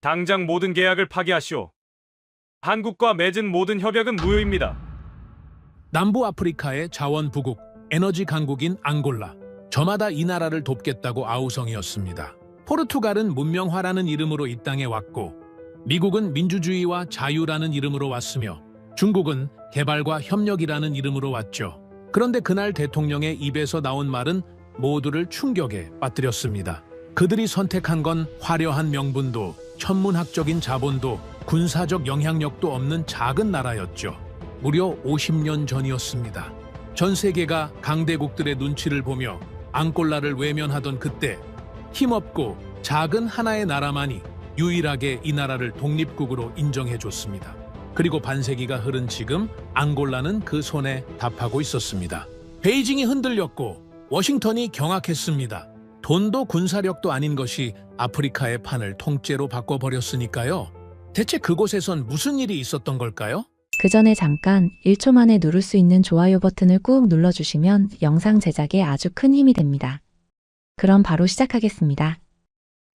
당장 모든 계약을 파기하시오. 한국과 맺은 모든 협약은 무효입니다. 남부 아프리카의 자원 부국, 에너지 강국인 앙골라. 저마다 이 나라를 돕겠다고 아우성이었습니다. 포르투갈은 문명화라는 이름으로 이 땅에 왔고, 미국은 민주주의와 자유라는 이름으로 왔으며, 중국은 개발과 협력이라는 이름으로 왔죠. 그런데 그날 대통령의 입에서 나온 말은 모두를 충격에 빠뜨렸습니다. 그들이 선택한 건 화려한 명분도, 천문학적인 자본도, 군사적 영향력도 없는 작은 나라였죠. 무려 50년 전이었습니다. 전 세계가 강대국들의 눈치를 보며 앙골라를 외면하던 그때, 힘없고 작은 하나의 나라만이 유일하게 이 나라를 독립국으로 인정해줬습니다. 그리고 반세기가 흐른 지금 앙골라는 그 손에 답하고 있었습니다. 베이징이 흔들렸고 워싱턴이 경악했습니다. 돈도 군사력도 아닌 것이 아프리카의 판을 통째로 바꿔버렸으니까요. 대체 그곳에선 무슨 일이 있었던 걸까요? 그 전에 잠깐 1초 만에 누를 수 있는 좋아요 버튼을 꾹 눌러주시면 영상 제작에 아주 큰 힘이 됩니다. 그럼 바로 시작하겠습니다.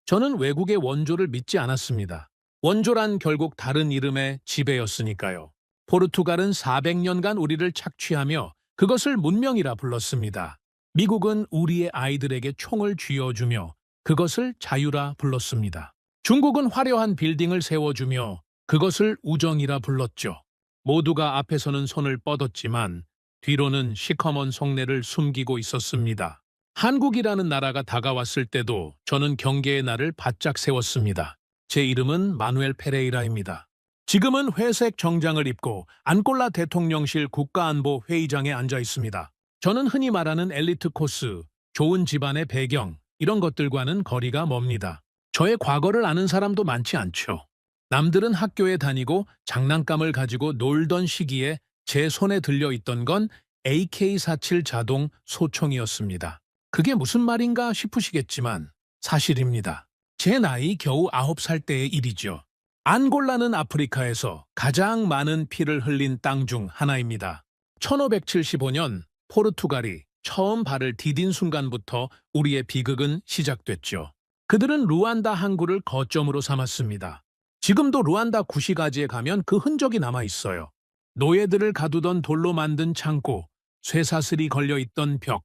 저는 외국의 원조를 믿지 않았습니다. 원조란 결국 다른 이름의 지배였으니까요. 포르투갈은 400년간 우리를 착취하며 그것을 문명이라 불렀습니다. 미국은 우리의 아이들에게 총을 쥐어주며 그것을 자유라 불렀습니다. 중국은 화려한 빌딩을 세워주며 그것을 우정이라 불렀죠. 모두가 앞에서는 손을 뻗었지만 뒤로는 시커먼 속내를 숨기고 있었습니다. 한국이라는 나라가 다가왔을 때도 저는 경계의 날을 바짝 세웠습니다. 제 이름은 마누엘 페레이라입니다. 지금은 회색 정장을 입고 앙골라 대통령실 국가안보 회의장에 앉아 있습니다. 저는 흔히 말하는 엘리트 코스, 좋은 집안의 배경, 이런 것들과는 거리가 멉니다. 저의 과거를 아는 사람도 많지 않죠. 남들은 학교에 다니고 장난감을 가지고 놀던 시기에 제 손에 들려있던 건 AK-47 자동 소총이었습니다. 그게 무슨 말인가 싶으시겠지만 사실입니다. 제 나이 겨우 9살 때의 일이죠. 앙골라는 아프리카에서 가장 많은 피를 흘린 땅 중 하나입니다. 1575년 포르투갈이 처음 발을 디딘 순간부터 우리의 비극은 시작됐죠. 그들은 루안다 항구를 거점으로 삼았습니다. 지금도 루안다 구시가지에 가면 그 흔적이 남아 있어요. 노예들을 가두던 돌로 만든 창고, 쇠사슬이 걸려있던 벽,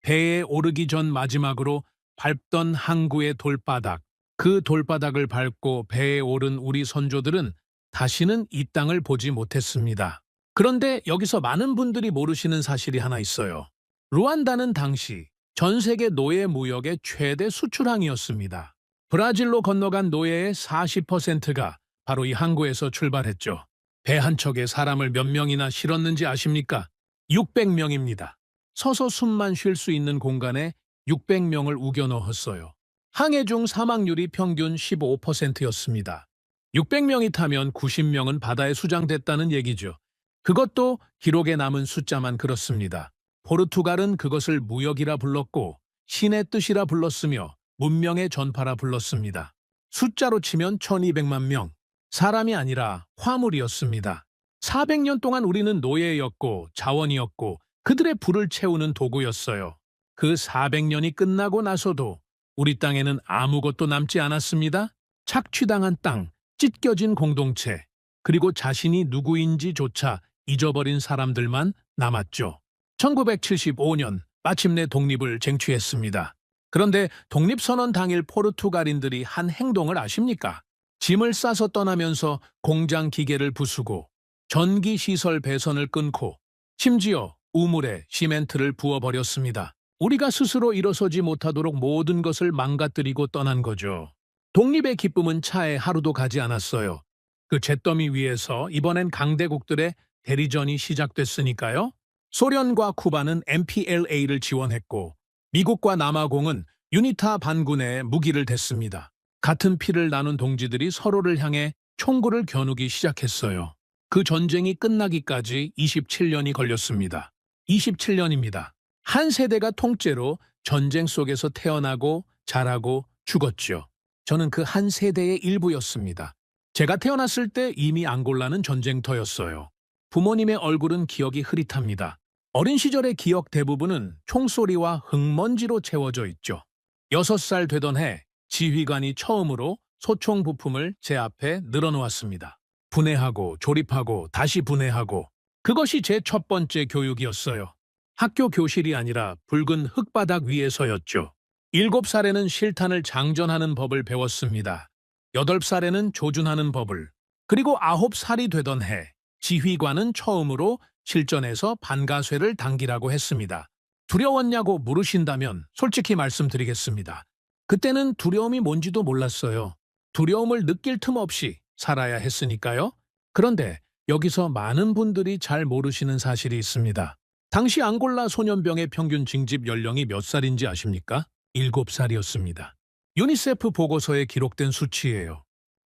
배에 오르기 전 마지막으로 밟던 항구의 돌바닥, 그 돌바닥을 밟고 배에 오른 우리 선조들은 다시는 이 땅을 보지 못했습니다. 그런데 여기서 많은 분들이 모르시는 사실이 하나 있어요. 루안다는 당시 전 세계 노예 무역의 최대 수출항이었습니다. 브라질로 건너간 노예의 40%가 바로 이 항구에서 출발했죠. 배 한 척에 사람을 몇 명이나 실었는지 아십니까? 600명입니다. 서서 숨만 쉴 수 있는 공간에 600명을 우겨 넣었어요. 항해 중 사망률이 평균 15%였습니다. 600명이 타면 90명은 바다에 수장됐다는 얘기죠. 그것도 기록에 남은 숫자만 그렇습니다. 포르투갈은 그것을 무역이라 불렀고 신의 뜻이라 불렀으며 문명의 전파라 불렀습니다. 숫자로 치면 1200만 명, 사람이 아니라 화물이었습니다. 400년 동안 우리는 노예였고 자원이었고 그들의 불을 채우는 도구였어요. 그 400년이 끝나고 나서도 우리 땅에는 아무것도 남지 않았습니다. 착취당한 땅, 찢겨진 공동체, 그리고 자신이 누구인지조차 잊어버린 사람들만 남았죠. 1975년 마침내 독립을 쟁취했습니다. 그런데 독립선언 당일 포르투갈인들이 한 행동을 아십니까? 짐을 싸서 떠나면서 공장 기계를 부수고 전기시설 배선을 끊고 심지어 우물에 시멘트를 부어버렸습니다. 우리가 스스로 일어서지 못하도록 모든 것을 망가뜨리고 떠난 거죠. 독립의 기쁨은 차에 하루도 가지 않았어요. 그 잿더미 위에서 이번엔 강대국들의 대리전이 시작됐으니까요. 소련과 쿠바는 MPLA를 지원했고 미국과 남아공은 유니타 반군에 무기를 댔습니다. 같은 피를 나눈 동지들이 서로를 향해 총구를 겨누기 시작했어요. 그 전쟁이 끝나기까지 27년이 걸렸습니다. 27년입니다. 한 세대가 통째로 전쟁 속에서 태어나고 자라고 죽었죠. 저는 그 한 세대의 일부였습니다. 제가 태어났을 때 이미 앙골라는 전쟁터였어요. 부모님의 얼굴은 기억이 흐릿합니다. 어린 시절의 기억 대부분은 총소리와 흙먼지로 채워져 있죠. 6살 되던 해 지휘관이 처음으로 소총 부품을 제 앞에 늘어놓았습니다. 분해하고 조립하고 다시 분해하고 그것이 제 첫 번째 교육이었어요. 학교 교실이 아니라 붉은 흙바닥 위에서였죠. 7살에는 실탄을 장전하는 법을 배웠습니다. 8살에는 조준하는 법을, 그리고 9살이 되던 해 지휘관은 처음으로 실전에서 반가쇠를 당기라고 했습니다. 두려웠냐고 물으신다면 솔직히 말씀드리겠습니다. 그때는 두려움이 뭔지도 몰랐어요. 두려움을 느낄 틈 없이 살아야 했으니까요. 그런데 여기서 많은 분들이 잘 모르시는 사실이 있습니다. 당시 앙골라 소년병의 평균 징집 연령이 몇 살인지 아십니까? 7살이었습니다. 유니세프 보고서에 기록된 수치예요.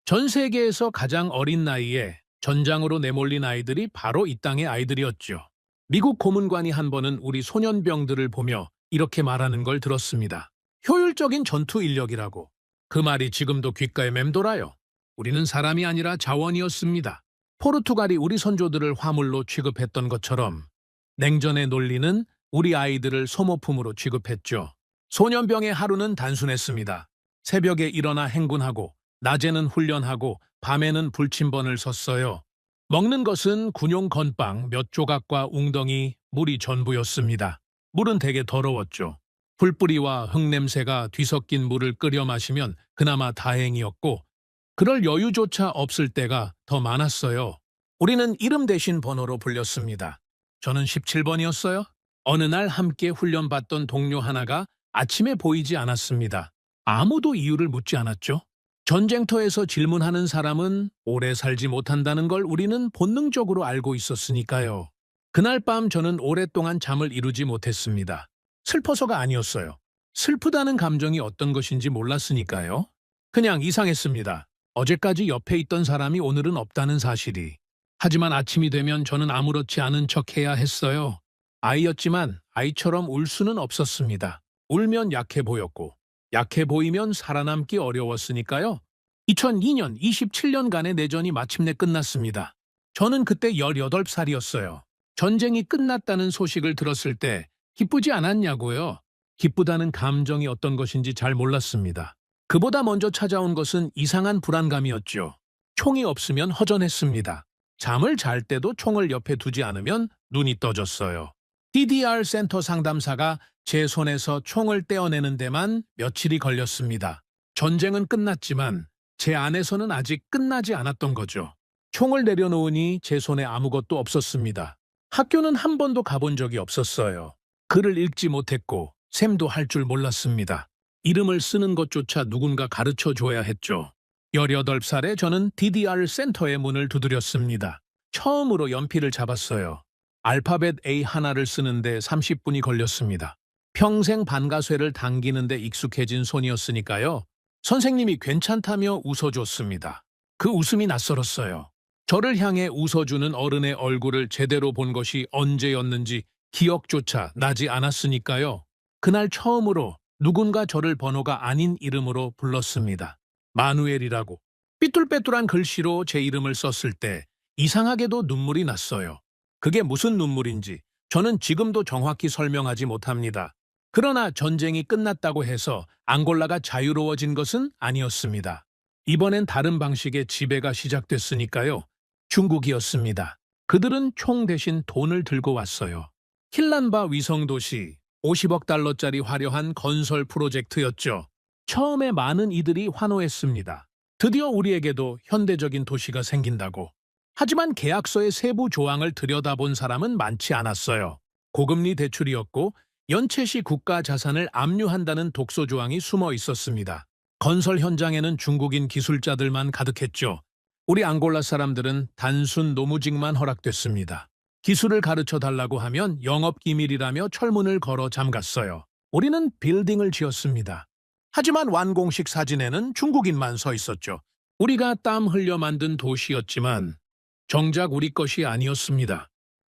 전 세계에서 가장 어린 나이에 전장으로 내몰린 아이들이 바로 이 땅의 아이들이었죠. 미국 고문관이 한 번은 우리 소년병들을 보며 이렇게 말하는 걸 들었습니다. 효율적인 전투 인력이라고. 그 말이 지금도 귓가에 맴돌아요. 우리는 사람이 아니라 자원이었습니다. 포르투갈이 우리 선조들을 화물로 취급했던 것처럼 냉전의 논리는 우리 아이들을 소모품으로 취급했죠. 소년병의 하루는 단순했습니다. 새벽에 일어나 행군하고 낮에는 훈련하고 밤에는 불침번을 섰어요. 먹는 것은 군용 건빵 몇 조각과 웅덩이, 물이 전부였습니다. 물은 되게 더러웠죠. 풀뿌리와 흙냄새가 뒤섞인 물을 끓여 마시면 그나마 다행이었고 그럴 여유조차 없을 때가 더 많았어요. 우리는 이름 대신 번호로 불렸습니다. 저는 17번이었어요. 어느 날 함께 훈련받던 동료 하나가 아침에 보이지 않았습니다. 아무도 이유를 묻지 않았죠. 전쟁터에서 질문하는 사람은 오래 살지 못한다는 걸 우리는 본능적으로 알고 있었으니까요. 그날 밤 저는 오랫동안 잠을 이루지 못했습니다. 슬퍼서가 아니었어요. 슬프다는 감정이 어떤 것인지 몰랐으니까요. 그냥 이상했습니다. 어제까지 옆에 있던 사람이 오늘은 없다는 사실이. 하지만 아침이 되면 저는 아무렇지 않은 척 해야 했어요. 아이였지만 아이처럼 울 수는 없었습니다. 울면 약해 보였고 약해 보이면 살아남기 어려웠으니까요. 2002년 27년간의 내전이 마침내 끝났습니다. 저는 그때 18살이었어요. 전쟁이 끝났다는 소식을 들었을 때 기쁘지 않았냐고요. 기쁘다는 감정이 어떤 것인지 잘 몰랐습니다. 그보다 먼저 찾아온 것은 이상한 불안감이었죠. 총이 없으면 허전했습니다. 잠을 잘 때도 총을 옆에 두지 않으면 눈이 떠졌어요. DDR 센터 상담사가 제 손에서 총을 떼어내는 데만 며칠이 걸렸습니다. 전쟁은 끝났지만 제 안에서는 아직 끝나지 않았던 거죠. 총을 내려놓으니 제 손에 아무것도 없었습니다. 학교는 한 번도 가본 적이 없었어요. 글을 읽지 못했고 셈도 할 줄 몰랐습니다. 이름을 쓰는 것조차 누군가 가르쳐 줘야 했죠. 18살에 저는 DDR 센터의 문을 두드렸습니다. 처음으로 연필을 잡았어요. 알파벳 A 하나를 쓰는데 30분이 걸렸습니다. 평생 반가쇠를 당기는데 익숙해진 손이었으니까요. 선생님이 괜찮다며 웃어줬습니다. 그 웃음이 낯설었어요. 저를 향해 웃어주는 어른의 얼굴을 제대로 본 것이 언제였는지 기억조차 나지 않았으니까요. 그날 처음으로 누군가 저를 번호가 아닌 이름으로 불렀습니다. 마누엘이라고. 삐뚤빼뚤한 글씨로 제 이름을 썼을 때 이상하게도 눈물이 났어요. 그게 무슨 눈물인지 저는 지금도 정확히 설명하지 못합니다. 그러나 전쟁이 끝났다고 해서 앙골라가 자유로워진 것은 아니었습니다. 이번엔 다른 방식의 지배가 시작됐으니까요. 중국이었습니다. 그들은 총 대신 돈을 들고 왔어요. 킬란바 위성도시, 50억 달러짜리 화려한 건설 프로젝트였죠. 처음에 많은 이들이 환호했습니다. 드디어 우리에게도 현대적인 도시가 생긴다고. 하지만 계약서의 세부 조항을 들여다본 사람은 많지 않았어요. 고금리 대출이었고 연체 시 국가 자산을 압류한다는 독소 조항이 숨어 있었습니다. 건설 현장에는 중국인 기술자들만 가득했죠. 우리 앙골라 사람들은 단순 노무직만 허락됐습니다. 기술을 가르쳐 달라고 하면 영업기밀이라며 철문을 걸어 잠갔어요. 우리는 빌딩을 지었습니다. 하지만 완공식 사진에는 중국인만 서 있었죠. 우리가 땀 흘려 만든 도시였지만 정작 우리 것이 아니었습니다.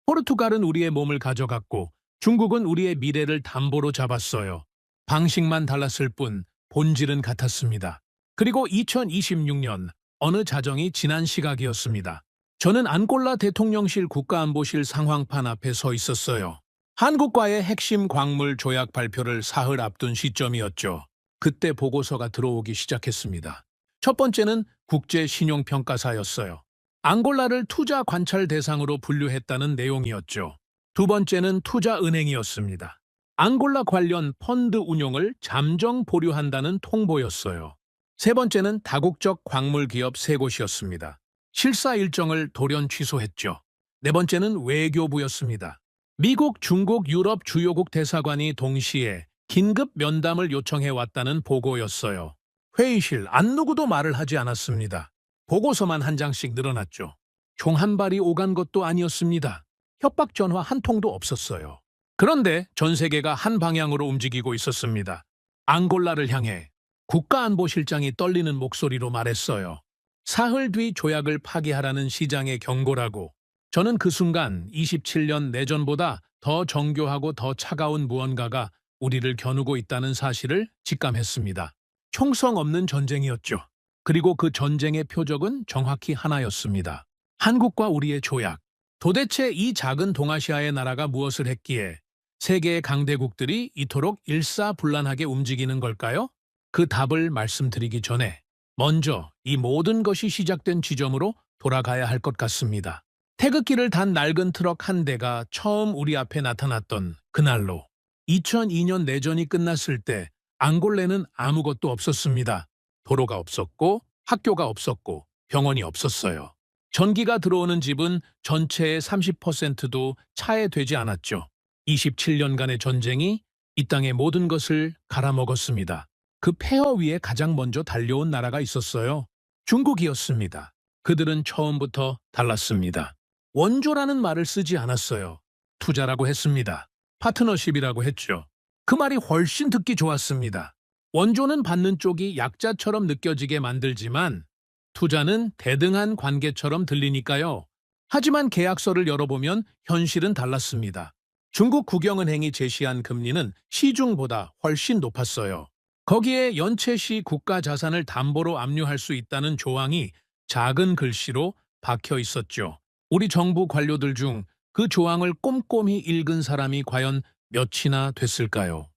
포르투갈은 우리의 몸을 가져갔고 중국은 우리의 미래를 담보로 잡았어요. 방식만 달랐을 뿐 본질은 같았습니다. 그리고 2026년 어느 자정이 지난 시각이었습니다. 저는 앙골라 대통령실 국가안보실 상황판 앞에 서 있었어요. 한국과의 핵심 광물 조약 발표를 사흘 앞둔 시점이었죠. 그때 보고서가 들어오기 시작했습니다. 첫 번째는 국제신용평가사였어요. 앙골라를 투자 관찰 대상으로 분류했다는 내용이었죠. 두 번째는 투자은행이었습니다. 앙골라 관련 펀드 운용을 잠정 보류한다는 통보였어요. 세 번째는 다국적 광물 기업 세 곳이었습니다. 실사 일정을 돌연 취소했죠. 네 번째는 외교부였습니다. 미국, 중국, 유럽 주요국 대사관이 동시에 긴급 면담을 요청해 왔다는 보고였어요. 회의실 안 누구도 말을 하지 않았습니다. 보고서만 한 장씩 늘어났죠. 총 한 발이 오간 것도 아니었습니다. 협박 전화 한 통도 없었어요. 그런데 전 세계가 한 방향으로 움직이고 있었습니다. 앙골라를 향해 국가안보실장이 떨리는 목소리로 말했어요. 사흘 뒤 조약을 파기하라는 시장의 경고라고. 저는 그 순간 27년 내전보다 더 정교하고 더 차가운 무언가가 우리를 겨누고 있다는 사실을 직감했습니다. 총성 없는 전쟁이었죠. 그리고 그 전쟁의 표적은 정확히 하나였습니다. 한국과 우리의 조약. 도대체 이 작은 동아시아의 나라가 무엇을 했기에 세계의 강대국들이 이토록 일사불란하게 움직이는 걸까요? 그 답을 말씀드리기 전에 먼저 이 모든 것이 시작된 지점으로 돌아가야 할 것 같습니다. 태극기를 단 낡은 트럭 한 대가 처음 우리 앞에 나타났던 그날로 2002년 내전이 끝났을 때 앙골레는 아무것도 없었습니다. 도로가 없었고 학교가 없었고 병원이 없었어요. 전기가 들어오는 집은 전체의 30%도 차에 되지 않았죠. 27년간의 전쟁이 이 땅의 모든 것을 갈아먹었습니다. 그 폐허 위에 가장 먼저 달려온 나라가 있었어요. 중국이었습니다. 그들은 처음부터 달랐습니다. 원조라는 말을 쓰지 않았어요. 투자라고 했습니다. 파트너십이라고 했죠. 그 말이 훨씬 듣기 좋았습니다. 원조는 받는 쪽이 약자처럼 느껴지게 만들지만 투자는 대등한 관계처럼 들리니까요. 하지만 계약서를 열어보면 현실은 달랐습니다. 중국 국영은행이 제시한 금리는 시중보다 훨씬 높았어요. 거기에 연체 시 국가 자산을 담보로 압류할 수 있다는 조항이 작은 글씨로 박혀 있었죠. 우리 정부 관료들 중 그 조항을 꼼꼼히 읽은 사람이 과연 몇이나 됐을까요?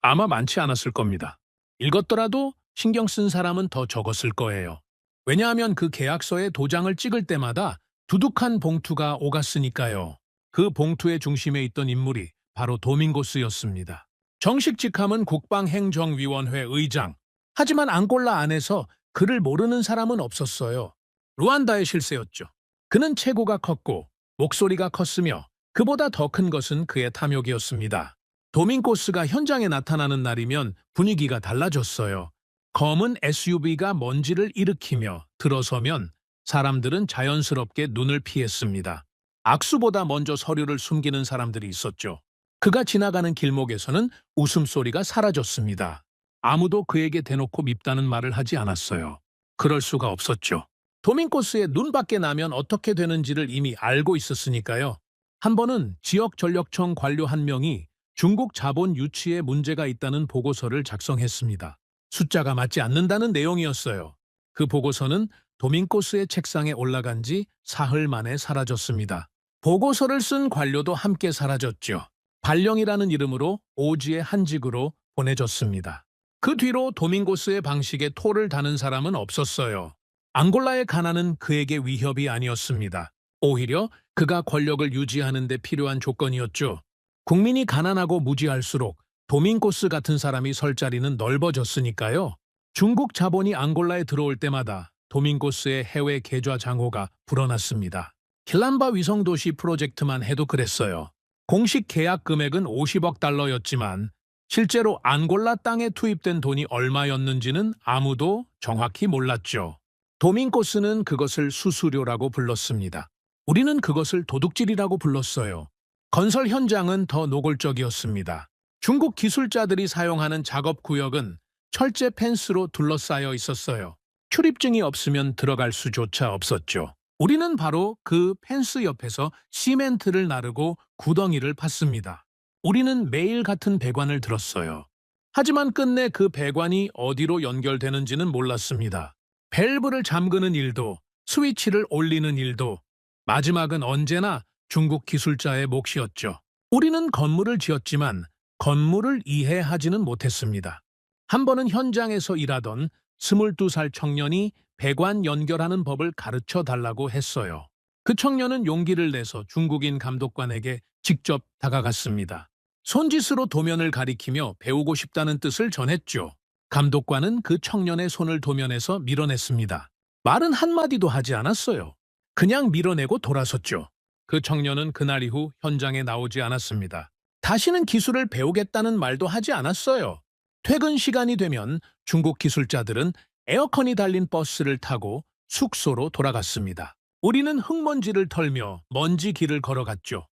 아마 많지 않았을 겁니다. 읽었더라도 신경 쓴 사람은 더 적었을 거예요. 왜냐하면 그 계약서에 도장을 찍을 때마다 두둑한 봉투가 오갔으니까요. 그 봉투의 중심에 있던 인물이 바로 도밍고스였습니다. 정식 직함은 국방행정위원회 의장. 하지만 앙골라 안에서 그를 모르는 사람은 없었어요. 루안다의 실세였죠. 그는 체구가 컸고 목소리가 컸으며 그보다 더 큰 것은 그의 탐욕이었습니다. 도밍고스가 현장에 나타나는 날이면 분위기가 달라졌어요. 검은 SUV가 먼지를 일으키며 들어서면 사람들은 자연스럽게 눈을 피했습니다. 악수보다 먼저 서류를 숨기는 사람들이 있었죠. 그가 지나가는 길목에서는 웃음소리가 사라졌습니다. 아무도 그에게 대놓고 밉다는 말을 하지 않았어요. 그럴 수가 없었죠. 도밍고스의 눈 밖에 나면 어떻게 되는지를 이미 알고 있었으니까요. 한 번은 지역전력청 관료 한 명이 중국 자본 유치에 문제가 있다는 보고서를 작성했습니다. 숫자가 맞지 않는다는 내용이었어요. 그 보고서는 도밍고스의 책상에 올라간 지 사흘 만에 사라졌습니다. 보고서를 쓴 관료도 함께 사라졌죠. 발령이라는 이름으로 오지의 한직으로 보내졌습니다. 그 뒤로 도밍고스의 방식에 토를 다는 사람은 없었어요. 앙골라의 가난은 그에게 위협이 아니었습니다. 오히려 그가 권력을 유지하는 데 필요한 조건이었죠. 국민이 가난하고 무지할수록 도밍고스 같은 사람이 설 자리는 넓어졌으니까요. 중국 자본이 앙골라에 들어올 때마다 도밍고스의 해외 계좌 잔고가 불어났습니다. 킬람바 위성도시 프로젝트만 해도 그랬어요. 공식 계약 금액은 50억 달러였지만 실제로 앙골라 땅에 투입된 돈이 얼마였는지는 아무도 정확히 몰랐죠. 도밍고스는 그것을 수수료라고 불렀습니다. 우리는 그것을 도둑질이라고 불렀어요. 건설 현장은 더 노골적이었습니다. 중국 기술자들이 사용하는 작업구역은 철제 펜스로 둘러싸여 있었어요. 출입증이 없으면 들어갈 수조차 없었죠. 우리는 바로 그 펜스 옆에서 시멘트를 나르고 구덩이를 팠습니다. 우리는 매일 같은 배관을 들었어요. 하지만 끝내 그 배관이 어디로 연결되는지는 몰랐습니다. 밸브를 잠그는 일도, 스위치를 올리는 일도, 마지막은 언제나 중국 기술자의 몫이었죠. 우리는 건물을 지었지만 건물을 이해하지는 못했습니다. 한 번은 현장에서 일하던 22살 청년이 배관 연결하는 법을 가르쳐 달라고 했어요. 그 청년은 용기를 내서 중국인 감독관에게 직접 다가갔습니다. 손짓으로 도면을 가리키며 배우고 싶다는 뜻을 전했죠. 감독관은 그 청년의 손을 도면에서 밀어냈습니다. 말은 한마디도 하지 않았어요. 그냥 밀어내고 돌아섰죠. 그 청년은 그날 이후 현장에 나오지 않았습니다. 다시는 기술을 배우겠다는 말도 하지 않았어요. 퇴근 시간이 되면 중국 기술자들은 에어컨이 달린 버스를 타고 숙소로 돌아갔습니다. 우리는 흙먼지를 털며 먼지 길을 걸어갔죠.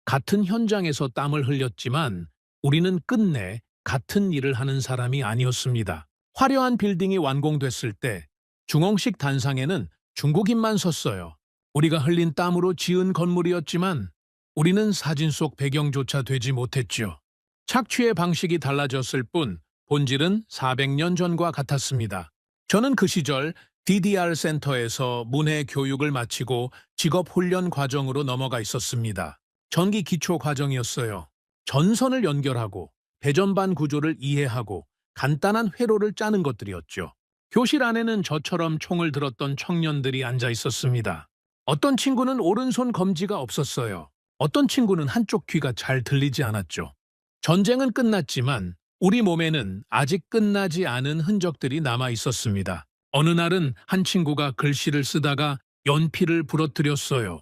같은 현장에서 땀을 흘렸지만 우리는 끝내 같은 일을 하는 사람이 아니었습니다. 화려한 빌딩이 완공됐을 때 중앙식 단상에는 중국인만 섰어요. 우리가 흘린 땀으로 지은 건물이었지만 우리는 사진 속 배경조차 되지 못했죠. 착취의 방식이 달라졌을 뿐 본질은 400년 전과 같았습니다. 저는 그 시절 DDR 센터에서 문해 교육을 마치고 직업 훈련 과정으로 넘어가 있었습니다. 전기 기초 과정이었어요. 전선을 연결하고 배전반 구조를 이해하고 간단한 회로를 짜는 것들이었죠. 교실 안에는 저처럼 총을 들었던 청년들이 앉아 있었습니다. 어떤 친구는 오른손 검지가 없었어요. 어떤 친구는 한쪽 귀가 잘 들리지 않았죠. 전쟁은 끝났지만 우리 몸에는 아직 끝나지 않은 흔적들이 남아 있었습니다. 어느 날은 한 친구가 글씨를 쓰다가 연필을 부러뜨렸어요.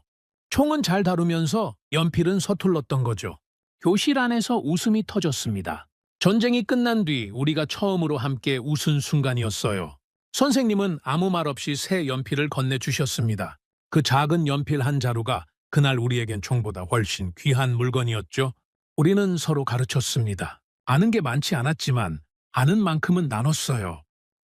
총은 잘 다루면서 연필은 서툴렀던 거죠. 교실 안에서 웃음이 터졌습니다. 전쟁이 끝난 뒤 우리가 처음으로 함께 웃은 순간이었어요. 선생님은 아무 말 없이 새 연필을 건네주셨습니다. 그 작은 연필 한 자루가 그날 우리에겐 총보다 훨씬 귀한 물건이었죠. 우리는 서로 가르쳤습니다. 아는 게 많지 않았지만 아는 만큼은 나눴어요.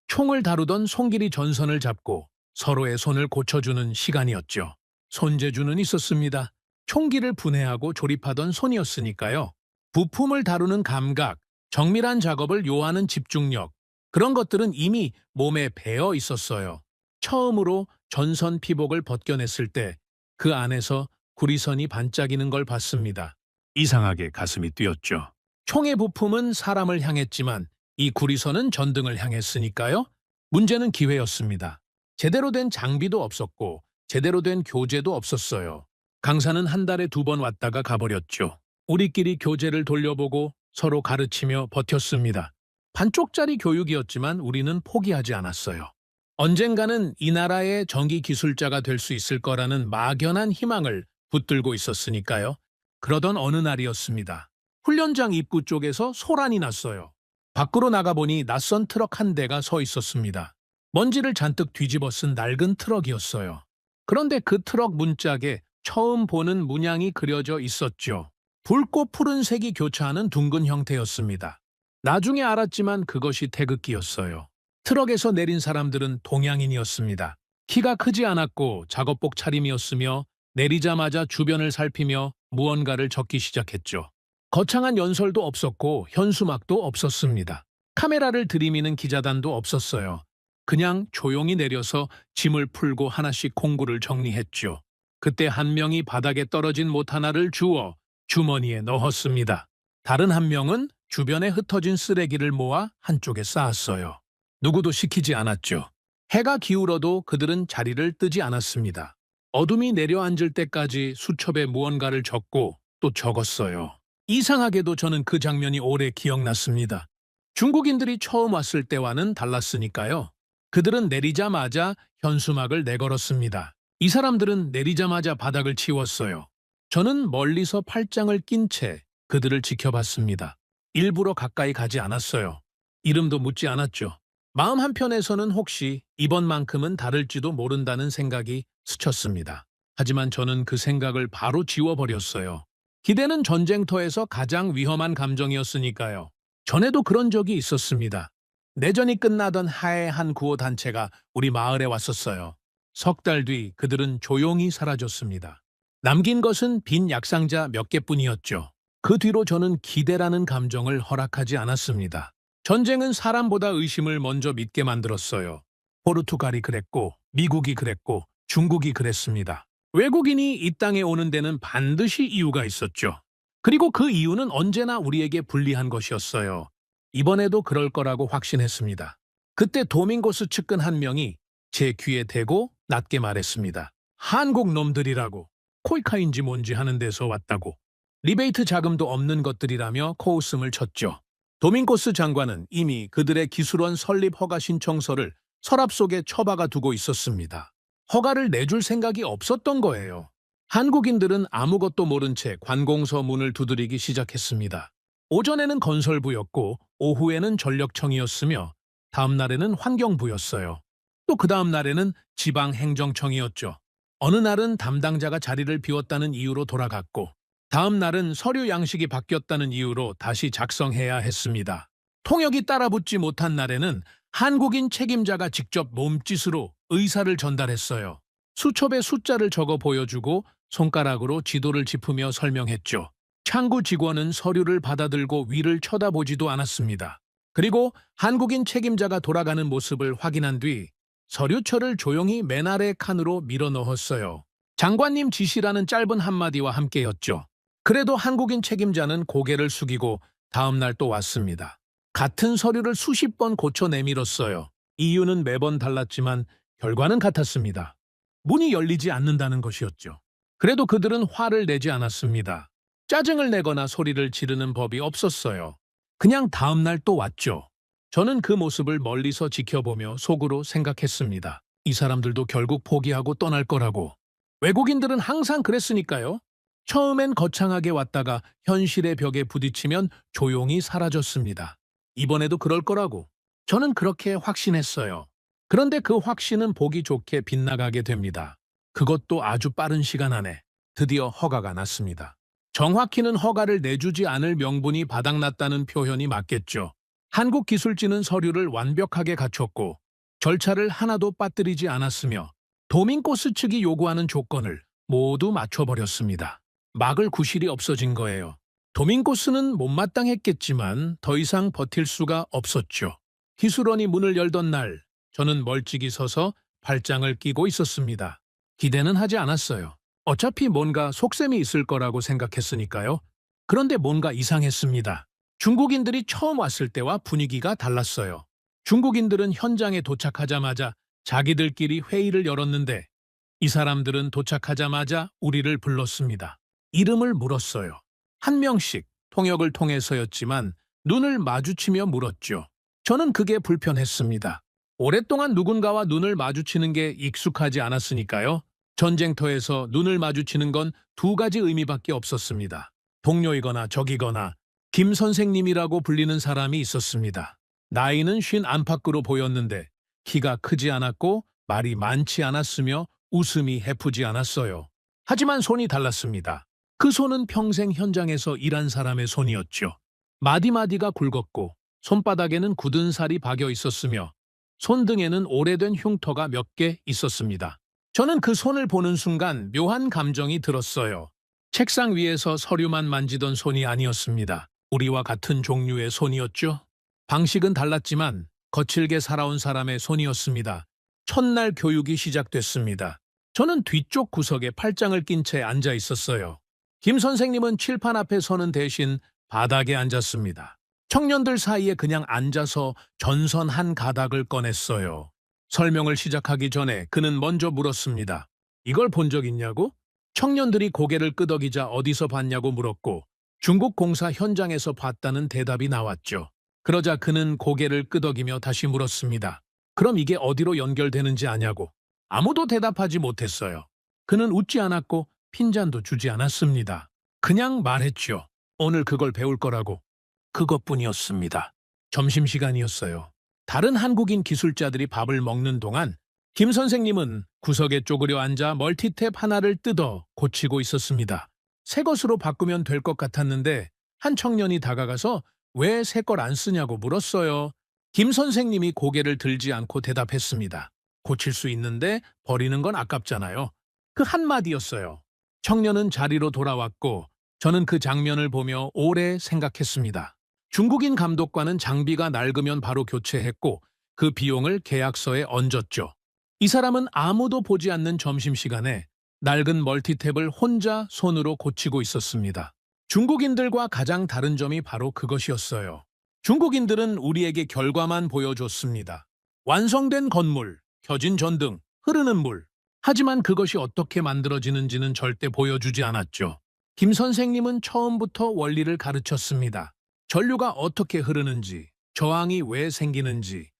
총을 다루던 손길이 전선을 잡고 서로의 손을 고쳐주는 시간이었죠. 손재주는 있었습니다. 총기를 분해하고 조립하던 손이었으니까요. 부품을 다루는 감각, 정밀한 작업을 요하는 집중력, 그런 것들은 이미 몸에 배어 있었어요. 처음으로 전선 피복을 벗겨냈을 때 그 안에서 구리선이 반짝이는 걸 봤습니다. 이상하게 가슴이 뛰었죠. 총의 부품은 사람을 향했지만 이 구리선은 전등을 향했으니까요. 문제는 기회였습니다. 제대로 된 장비도 없었고 제대로 된 교재도 없었어요. 강사는 한 달에 2번 왔다가 가버렸죠. 우리끼리 교재를 돌려보고 서로 가르치며 버텼습니다. 반쪽짜리 교육이었지만 우리는 포기하지 않았어요. 언젠가는 이 나라의 전기 기술자가 될 수 있을 거라는 막연한 희망을 붙들고 있었으니까요. 그러던 어느 날이었습니다. 훈련장 입구 쪽에서 소란이 났어요. 밖으로 나가보니 낯선 트럭 한 대가 서 있었습니다. 먼지를 잔뜩 뒤집어 쓴 낡은 트럭이었어요. 그런데 그 트럭 문짝에 처음 보는 문양이 그려져 있었죠. 붉고 푸른색이 교차하는 둥근 형태였습니다. 나중에 알았지만 그것이 태극기였어요. 트럭에서 내린 사람들은 동양인이었습니다. 키가 크지 않았고 작업복 차림이었으며 내리자마자 주변을 살피며 무언가를 적기 시작했죠. 거창한 연설도 없었고 현수막도 없었습니다. 카메라를 들이미는 기자단도 없었어요. 그냥 조용히 내려서 짐을 풀고 하나씩 공구를 정리했죠. 그때 한 명이 바닥에 떨어진 못 하나를 주워 주머니에 넣었습니다. 다른 한 명은 주변에 흩어진 쓰레기를 모아 한쪽에 쌓았어요. 누구도 시키지 않았죠. 해가 기울어도 그들은 자리를 뜨지 않았습니다. 어둠이 내려앉을 때까지 수첩에 무언가를 적고 또 적었어요. 이상하게도 저는 그 장면이 오래 기억났습니다. 중국인들이 처음 왔을 때와는 달랐으니까요. 그들은 내리자마자 현수막을 내걸었습니다. 이 사람들은 내리자마자 바닥을 치웠어요. 저는 멀리서 팔짱을 낀 채 그들을 지켜봤습니다. 일부러 가까이 가지 않았어요. 이름도 묻지 않았죠. 마음 한편에서는 혹시 이번만큼은 다를지도 모른다는 생각이 스쳤습니다. 하지만 저는 그 생각을 바로 지워버렸어요. 기대는 전쟁터에서 가장 위험한 감정이었으니까요. 전에도 그런 적이 있었습니다. 내전이 끝나던 하해 한 구호단체가 우리 마을에 왔었어요. 석 달 뒤 그들은 조용히 사라졌습니다. 남긴 것은 빈 약상자 몇 개뿐이었죠. 그 뒤로 저는 기대라는 감정을 허락하지 않았습니다. 전쟁은 사람보다 의심을 먼저 믿게 만들었어요. 포르투갈이 그랬고 미국이 그랬고 중국이 그랬습니다. 외국인이 이 땅에 오는 데는 반드시 이유가 있었죠. 그리고 그 이유는 언제나 우리에게 불리한 것이었어요. 이번에도 그럴 거라고 확신했습니다. 그때 도밍고스 측근 한 명이 제 귀에 대고 낮게 말했습니다. 한국 놈들이라고. 코이카인지 뭔지 하는 데서 왔다고. 리베이트 자금도 없는 것들이라며 코웃음을 쳤죠. 도밍고스 장관은 이미 그들의 기술원 설립 허가 신청서를 서랍 속에 처박아 두고 있었습니다. 허가를 내줄 생각이 없었던 거예요. 한국인들은 아무것도 모른 채 관공서 문을 두드리기 시작했습니다. 오전에는 건설부였고 오후에는 전력청이었으며 다음 날에는 환경부였어요. 또 그 다음 날에는 지방행정청이었죠. 어느 날은 담당자가 자리를 비웠다는 이유로 돌아갔고 다음 날은 서류 양식이 바뀌었다는 이유로 다시 작성해야 했습니다. 통역이 따라붙지 못한 날에는 한국인 책임자가 직접 몸짓으로 의사를 전달했어요. 수첩에 숫자를 적어 보여주고 손가락으로 지도를 짚으며 설명했죠. 창구 직원은 서류를 받아들고 위를 쳐다보지도 않았습니다. 그리고 한국인 책임자가 돌아가는 모습을 확인한 뒤 서류철을 조용히 맨 아래 칸으로 밀어 넣었어요. 장관님 지시라는 짧은 한마디와 함께였죠. 그래도 한국인 책임자는 고개를 숙이고 다음 날 또 왔습니다. 같은 서류를 수십 번 고쳐 내밀었어요. 이유는 매번 달랐지만 결과는 같았습니다. 문이 열리지 않는다는 것이었죠. 그래도 그들은 화를 내지 않았습니다. 짜증을 내거나 소리를 지르는 법이 없었어요. 그냥 다음 날 또 왔죠. 저는 그 모습을 멀리서 지켜보며 속으로 생각했습니다. 이 사람들도 결국 포기하고 떠날 거라고. 외국인들은 항상 그랬으니까요. 처음엔 거창하게 왔다가 현실의 벽에 부딪히면 조용히 사라졌습니다. 이번에도 그럴 거라고. 저는 그렇게 확신했어요. 그런데 그 확신은 보기 좋게 빗나가게 됩니다. 그것도 아주 빠른 시간 안에 드디어 허가가 났습니다. 정확히는 허가를 내주지 않을 명분이 바닥났다는 표현이 맞겠죠. 한국기술지는 서류를 완벽하게 갖췄고 절차를 하나도 빠뜨리지 않았으며 도밍고스 측이 요구하는 조건을 모두 맞춰버렸습니다. 막을 구실이 없어진 거예요. 도밍고스는 못마땅했겠지만 더 이상 버틸 수가 없었죠. 기술원이 문을 열던 날 저는 멀찍이 서서 발장을 끼고 있었습니다. 기대는 하지 않았어요. 어차피 뭔가 속셈이 있을 거라고 생각했으니까요. 그런데 뭔가 이상했습니다. 중국인들이 처음 왔을 때와 분위기가 달랐어요. 중국인들은 현장에 도착하자마자 자기들끼리 회의를 열었는데 이 사람들은 도착하자마자 우리를 불렀습니다. 이름을 물었어요. 한 명씩 통역을 통해서였지만 눈을 마주치며 물었죠. 저는 그게 불편했습니다. 오랫동안 누군가와 눈을 마주치는 게 익숙하지 않았으니까요. 전쟁터에서 눈을 마주치는 건 두 가지 의미밖에 없었습니다. 동료이거나 적이거나 김 선생님이라고 불리는 사람이 있었습니다. 나이는 50 안팎으로 보였는데 키가 크지 않았고 말이 많지 않았으며 웃음이 해프지 않았어요. 하지만 손이 달랐습니다. 그 손은 평생 현장에서 일한 사람의 손이었죠. 마디마디가 굵었고 손바닥에는 굳은 살이 박여 있었으며 손등에는 오래된 흉터가 몇 개 있었습니다. 저는 그 손을 보는 순간 묘한 감정이 들었어요. 책상 위에서 서류만 만지던 손이 아니었습니다. 우리와 같은 종류의 손이었죠. 방식은 달랐지만 거칠게 살아온 사람의 손이었습니다. 첫날 교육이 시작됐습니다. 저는 뒤쪽 구석에 팔짱을 낀 채 앉아 있었어요. 김 선생님은 칠판 앞에 서는 대신 바닥에 앉았습니다. 청년들 사이에 그냥 앉아서 전선 한 가닥을 꺼냈어요. 설명을 시작하기 전에 그는 먼저 물었습니다. 이걸 본 적 있냐고? 청년들이 고개를 끄덕이자 어디서 봤냐고 물었고 중국 공사 현장에서 봤다는 대답이 나왔죠. 그러자 그는 고개를 끄덕이며 다시 물었습니다. 그럼 이게 어디로 연결되는지 아냐고. 아무도 대답하지 못했어요. 그는 웃지 않았고 핀잔도 주지 않았습니다. 그냥 말했죠. 오늘 그걸 배울 거라고. 그것뿐이었습니다. 점심시간이었어요. 다른 한국인 기술자들이 밥을 먹는 동안 김 선생님은 구석에 쪼그려 앉아 멀티탭 하나를 뜯어 고치고 있었습니다. 새 것으로 바꾸면 될 것 같았는데 한 청년이 다가가서 왜 새 걸 안 쓰냐고 물었어요. 김 선생님이 고개를 들지 않고 대답했습니다. 고칠 수 있는데 버리는 건 아깝잖아요. 그 한마디였어요. 청년은 자리로 돌아왔고 저는 그 장면을 보며 오래 생각했습니다. 중국인 감독관은 장비가 낡으면 바로 교체했고 그 비용을 계약서에 얹었죠. 이 사람은 아무도 보지 않는 점심시간에 낡은 멀티탭을 혼자 손으로 고치고 있었습니다. 중국인들과 가장 다른 점이 바로 그것이었어요. 중국인들은 우리에게 결과만 보여줬습니다. 완성된 건물, 켜진 전등, 흐르는 물. 하지만 그것이 어떻게 만들어지는지는 절대 보여주지 않았죠. 김 선생님은 처음부터 원리를 가르쳤습니다. 전류가 어떻게 흐르는지, 저항이 왜 생기는지,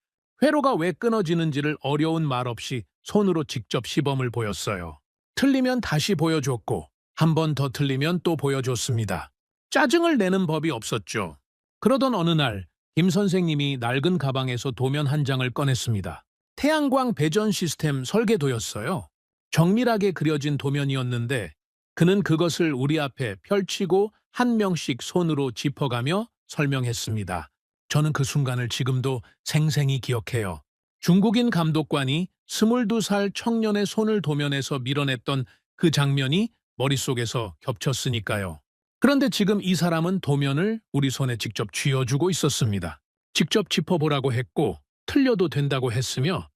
회로가 왜 끊어지는지를 어려운 말 없이 손으로 직접 시범을 보였어요. 틀리면 다시 보여줬고, 한 번 더 틀리면 또 보여줬습니다. 짜증을 내는 법이 없었죠. 그러던 어느 날, 김 선생님이 낡은 가방에서 도면 한 장을 꺼냈습니다. 태양광 배전 시스템 설계도였어요. 정밀하게 그려진 도면이었는데 그는 그것을 우리 앞에 펼치고 한 명씩 손으로 짚어가며 설명했습니다. 저는 그 순간을 지금도 생생히 기억해요. 중국인 감독관이 22살 청년의 손을 도면에서 밀어냈던 그 장면이 머릿속에서 겹쳤으니까요. 그런데 지금 이 사람은 도면을 우리 손에 직접 쥐어주고 있었습니다. 직접 짚어보라고 했고 틀려도 된다고 했으며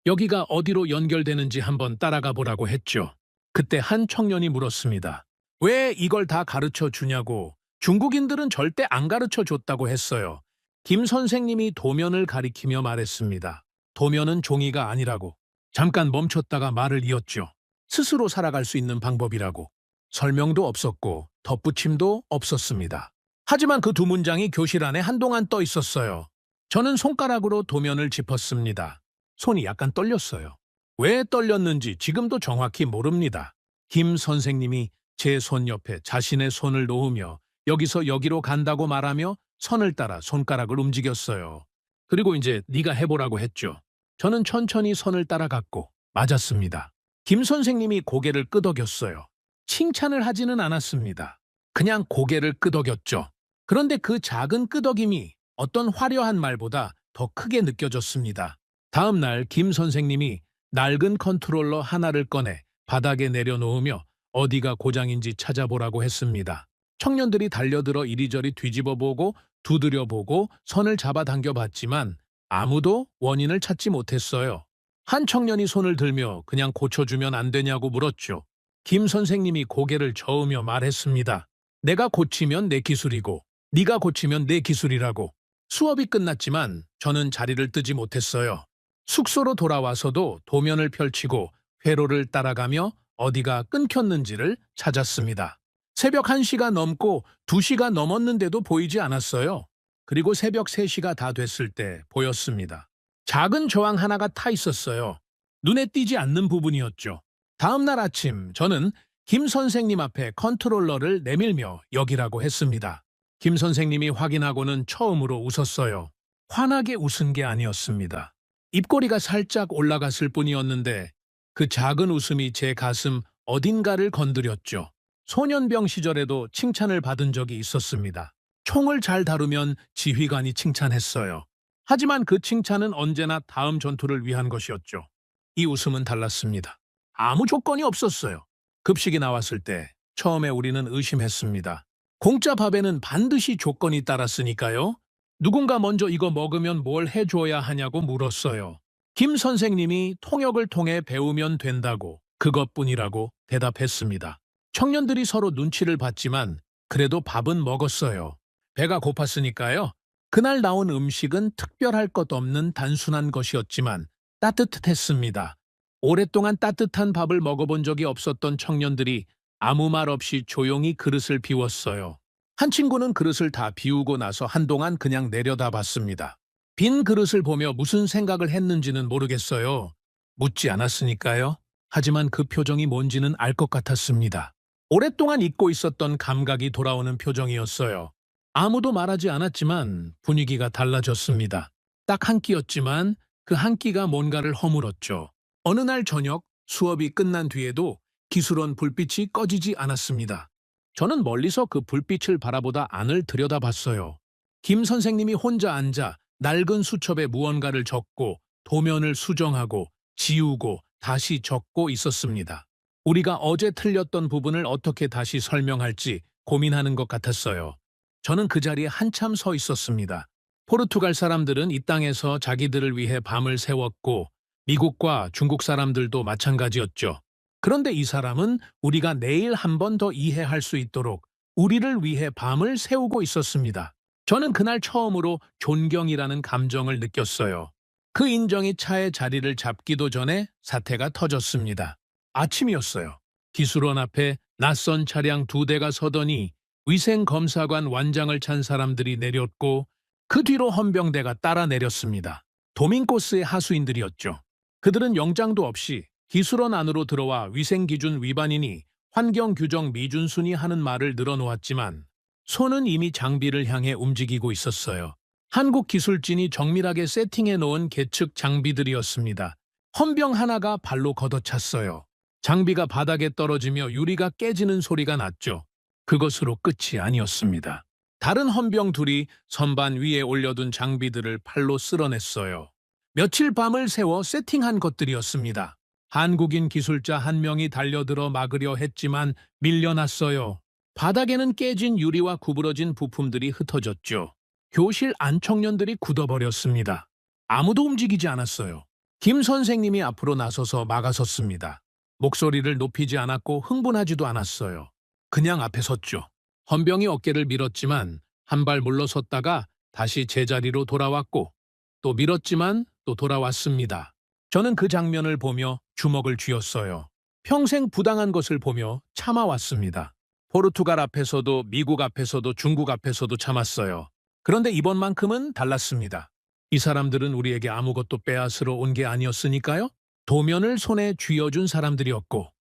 여기가 어디로 연결되는지 한번 따라가 보라고 했죠. 그때 한 청년이 물었습니다. 왜 이걸 다 가르쳐 주냐고. 중국인들은 절대 안 가르쳐 줬다고 했어요. 김 선생님이 도면을 가리키며 말했습니다. 도면은 종이가 아니라고. 잠깐 멈췄다가 말을 이었죠. 스스로 살아갈 수 있는 방법이라고. 설명도 없었고 덧붙임도 없었습니다. 하지만 그 두 문장이 교실 안에 한동안 떠 있었어요. 저는 손가락으로 도면을 짚었습니다. 손이 약간 떨렸어요. 왜 떨렸는지 지금도 정확히 모릅니다. 김 선생님이 제 손 옆에 자신의 손을 놓으며 여기서 여기로 간다고 말하며 선을 따라 손가락을 움직였어요. 그리고 이제 네가 해보라고 했죠. 저는 천천히 선을 따라갔고 맞았습니다. 김 선생님이 고개를 끄덕였어요. 칭찬을 하지는 않았습니다. 그냥 고개를 끄덕였죠. 그런데 그 작은 끄덕임이 어떤 화려한 말보다 더 크게 느껴졌습니다. 다음 날 김 선생님이 낡은 컨트롤러 하나를 꺼내 바닥에 내려놓으며 어디가 고장인지 찾아보라고 했습니다. 청년들이 달려들어 이리저리 뒤집어보고 두드려보고 선을 잡아당겨봤지만 아무도 원인을 찾지 못했어요. 한 청년이 손을 들며 그냥 고쳐주면 안 되냐고 물었죠. 김 선생님이 고개를 저으며 말했습니다. 내가 고치면 내 기술이고 네가 고치면 내 기술이라고. 수업이 끝났지만 저는 자리를 뜨지 못했어요. 숙소로 돌아와서도 도면을 펼치고 회로를 따라가며 어디가 끊겼는지를 찾았습니다. 새벽 1시가 넘고 2시가 넘었는데도 보이지 않았어요. 그리고 새벽 3시가 다 됐을 때 보였습니다. 작은 저항 하나가 타 있었어요. 눈에 띄지 않는 부분이었죠. 다음 날 아침 저는 김 선생님 앞에 컨트롤러를 내밀며 여기라고 했습니다. 김 선생님이 확인하고는 처음으로 웃었어요. 환하게 웃은 게 아니었습니다. 입꼬리가 살짝 올라갔을 뿐이었는데 그 작은 웃음이 제 가슴 어딘가를 건드렸죠. 소년병 시절에도 칭찬을 받은 적이 있었습니다. 총을 잘 다루면 지휘관이 칭찬했어요. 하지만 그 칭찬은 언제나 다음 전투를 위한 것이었죠. 이 웃음은 달랐습니다. 아무 조건이 없었어요. 급식이 나왔을 때 처음에 우리는 의심했습니다. 공짜 밥에는 반드시 조건이 따랐으니까요. 누군가 먼저 이거 먹으면 뭘 해줘야 하냐고 물었어요. 김 선생님이 통역을 통해 배우면 된다고 그것뿐이라고 대답했습니다. 청년들이 서로 눈치를 봤지만 그래도 밥은 먹었어요. 배가 고팠으니까요. 그날 나온 음식은 특별할 것 없는 단순한 것이었지만 따뜻했습니다. 오랫동안 따뜻한 밥을 먹어본 적이 없었던 청년들이 아무 말 없이 조용히 그릇을 비웠어요. 한 친구는 그릇을 다 비우고 나서 한동안 그냥 내려다봤습니다. 빈 그릇을 보며 무슨 생각을 했는지는 모르겠어요. 묻지 않았으니까요. 하지만 그 표정이 뭔지는 알 것 같았습니다. 오랫동안 잊고 있었던 감각이 돌아오는 표정이었어요. 아무도 말하지 않았지만 분위기가 달라졌습니다. 딱 한 끼였지만 그 한 끼가 뭔가를 허물었죠. 어느 날 저녁 수업이 끝난 뒤에도 기술원 불빛이 꺼지지 않았습니다. 저는 멀리서 그 불빛을 바라보다 안을 들여다봤어요. 김 선생님이 혼자 앉아 낡은 수첩에 무언가를 적고 도면을 수정하고 지우고 다시 적고 있었습니다. 우리가 어제 틀렸던 부분을 어떻게 다시 설명할지 고민하는 것 같았어요. 저는 그 자리에 한참 서 있었습니다. 포르투갈 사람들은 이 땅에서 자기들을 위해 밤을 새웠고 미국과 중국 사람들도 마찬가지였죠. 그런데 이 사람은 우리가 내일 한 번 더 이해할 수 있도록 우리를 위해 밤을 새우고 있었습니다. 저는 그날 처음으로 존경이라는 감정을 느꼈어요. 그 인정이 차에 자리를 잡기도 전에 사태가 터졌습니다. 아침이었어요. 기술원 앞에 낯선 차량 2대가 서더니 위생검사관 완장을 찬 사람들이 내렸고 그 뒤로 헌병대가 따라 내렸습니다. 도민코스의 하수인들이었죠. 그들은 영장도 없이 기술원 안으로 들어와 위생기준 위반이니 환경규정 미준수니 하는 말을 늘어놓았지만 손은 이미 장비를 향해 움직이고 있었어요. 한국 기술진이 정밀하게 세팅해 놓은 계측 장비들이었습니다. 헌병 하나가 발로 걷어찼어요. 장비가 바닥에 떨어지며 유리가 깨지는 소리가 났죠. 그것으로 끝이 아니었습니다. 다른 헌병 둘이 선반 위에 올려둔 장비들을 팔로 쓸어냈어요. 며칠 밤을 새워 세팅한 것들이었습니다. 한국인 기술자 한 명이 달려들어 막으려 했지만 밀려났어요. 바닥에는 깨진 유리와 구부러진 부품들이 흩어졌죠. 교실 안 청년들이 굳어버렸습니다. 아무도 움직이지 않았어요. 김 선생님이 앞으로 나서서 막아섰습니다. 목소리를 높이지 않았고 흥분하지도 않았어요. 그냥 앞에 섰죠. 헌병이 어깨를 밀었지만 한 발 물러섰다가 다시 제자리로 돌아왔고 또 밀었지만 또 돌아왔습니다. 저는 그 장면을 보며 주먹을 쥐었어요. 평생 부당한 것을 보며 참아왔습니다. 포르투갈 앞에서도 미국 앞에서도 중국 앞에서도 참았어요. 그런데 이번만큼은 달랐습니다. 이 사람들은 우리에게 아무것도 빼앗으러 온 게 아니었으니까요. 도면을 손에 쥐어준 사람들이었고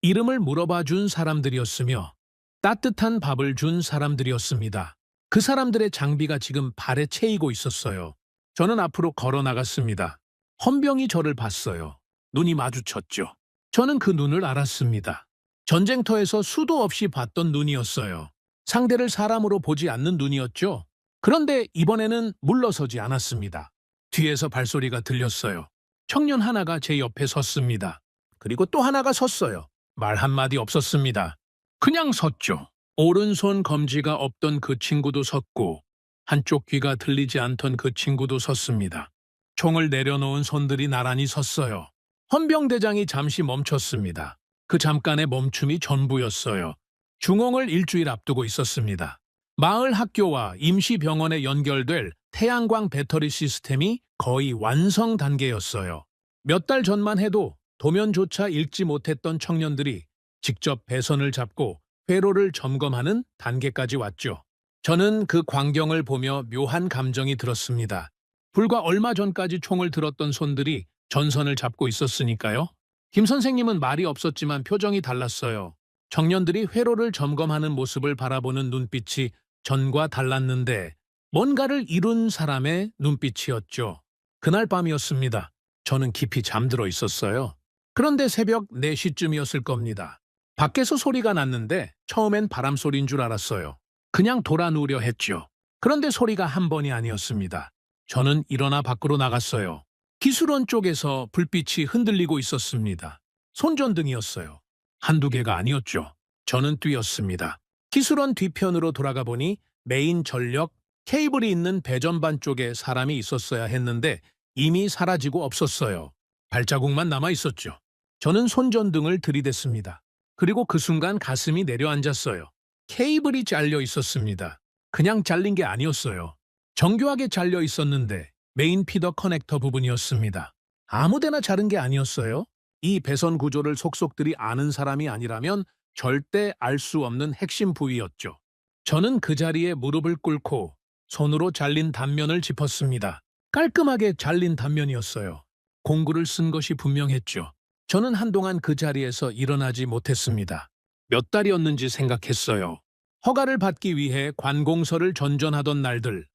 이름을 물어봐 준 사람들이었으며 따뜻한 밥을 준 사람들이었습니다. 그 사람들의 장비가 지금 발에 채이고 있었어요. 저는 앞으로 걸어 나갔습니다. 헌병이 저를 봤어요. 눈이 마주쳤죠. 저는 그 눈을 알았습니다. 전쟁터에서 수도 없이 봤던 눈이었어요. 상대를 사람으로 보지 않는 눈이었죠. 그런데 이번에는 물러서지 않았습니다. 뒤에서 발소리가 들렸어요. 청년 하나가 제 옆에 섰습니다. 그리고 또 하나가 섰어요. 말 한마디 없었습니다. 그냥 섰죠. 오른손 검지가 없던 그 친구도 섰고 한쪽 귀가 들리지 않던 그 친구도 섰습니다. 총을 내려놓은 손들이 나란히 섰어요. 헌병대장이 잠시 멈췄습니다. 그 잠깐의 멈춤이 전부였어요. 중홍을 일주일 앞두고 있었습니다. 마을 학교와 임시병원에 연결될 태양광 배터리 시스템이 거의 완성 단계였어요. 몇 달 전만 해도 도면조차 읽지 못했던 청년들이 직접 배선을 잡고 회로를 점검하는 단계까지 왔죠. 저는 그 광경을 보며 묘한 감정이 들었습니다. 불과 얼마 전까지 총을 들었던 손들이 전선을 잡고 있었으니까요. 김 선생님은 말이 없었지만 표정이 달랐어요. 청년들이 회로를 점검하는 모습을 바라보는 눈빛이 전과 달랐는데 뭔가를 이룬 사람의 눈빛이었죠. 그날 밤이었습니다. 저는 깊이 잠들어 있었어요. 그런데 새벽 4시쯤이었을 겁니다. 밖에서 소리가 났는데 처음엔 바람 소리인 줄 알았어요. 그냥 돌아 누우려 했죠. 그런데 소리가 한 번이 아니었습니다. 저는 일어나 밖으로 나갔어요. 기술원 쪽에서 불빛이 흔들리고 있었습니다. 손전등이었어요. 한두 개가 아니었죠. 저는 뛰었습니다. 기술원 뒤편으로 돌아가 보니 메인 전력 케이블이 있는 배전반 쪽에 사람이 있었어야 했는데 이미 사라지고 없었어요. 발자국만 남아 있었죠. 저는 손전등을 들이댔습니다. 그리고 그 순간 가슴이 내려앉았어요. 케이블이 잘려 있었습니다. 그냥 잘린 게 아니었어요. 정교하게 잘려 있었는데 메인 피더 커넥터 부분이었습니다. 아무데나 자른 게 아니었어요. 이 배선 구조를 속속들이 아는 사람이 아니라면 절대 알 수 없는 핵심 부위였죠. 저는 그 자리에 무릎을 꿇고 손으로 잘린 단면을 짚었습니다. 깔끔하게 잘린 단면이었어요. 공구를 쓴 것이 분명했죠. 저는 한동안 그 자리에서 일어나지 못했습니다. 몇 달이었는지 생각했어요. 허가를 받기 위해 관공서를 전전하던 날들,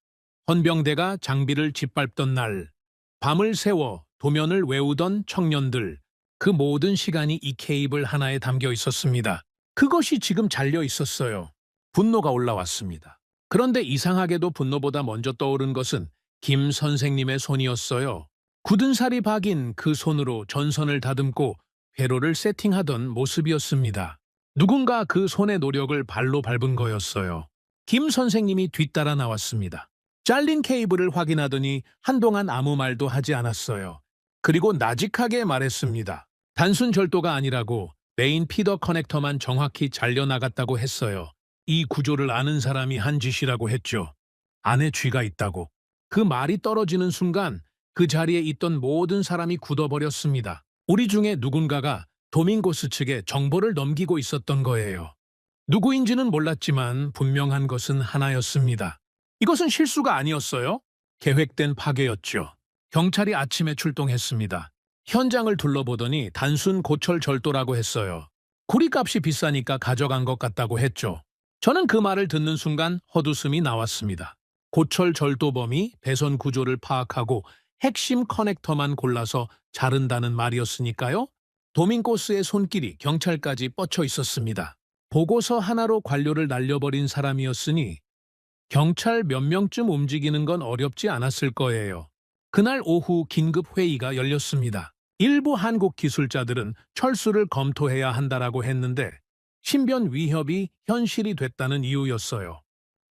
헌병대가 장비를 짓밟던 날, 밤을 새워 도면을 외우던 청년들, 그 모든 시간이 이 케이블 하나에 담겨 있었습니다. 그것이 지금 잘려 있었어요. 분노가 올라왔습니다. 그런데 이상하게도 분노보다 먼저 떠오른 것은 김 선생님의 손이었어요. 굳은 살이 박인 그 손으로 전선을 다듬고 회로를 세팅하던 모습이었습니다. 누군가 그 손의 노력을 발로 밟은 거였어요. 김 선생님이 뒤따라 나왔습니다. 잘린 케이블을 확인하더니 한동안 아무 말도 하지 않았어요. 그리고 나직하게 말했습니다. 단순 절도가 아니라고 메인 피더 커넥터만 정확히 잘려나갔다고 했어요. 이 구조를 아는 사람이 한 짓이라고 했죠. 안에 쥐가 있다고. 그 말이 떨어지는 순간 그 자리에 있던 모든 사람이 굳어버렸습니다. 우리 중에 누군가가 도밍고스 측에 정보를 넘기고 있었던 거예요. 누구인지는 몰랐지만 분명한 것은 하나였습니다. 이것은 실수가 아니었어요. 계획된 파괴였죠. 경찰이 아침에 출동했습니다. 현장을 둘러보더니 단순 고철절도라고 했어요. 구리값이 비싸니까 가져간 것 같다고 했죠. 저는 그 말을 듣는 순간 헛웃음이 나왔습니다. 고철절도범이 배선 구조를 파악하고 핵심 커넥터만 골라서 자른다는 말이었으니까요. 도밍고스의 손길이 경찰까지 뻗쳐 있었습니다. 보고서 하나로 관료를 날려버린 사람이었으니 경찰 몇 명쯤 움직이는 건 어렵지 않았을 거예요. 그날 오후 긴급 회의가 열렸습니다. 일부 한국 기술자들은 철수를 검토해야 한다라고 했는데 신변 위협이 현실이 됐다는 이유였어요.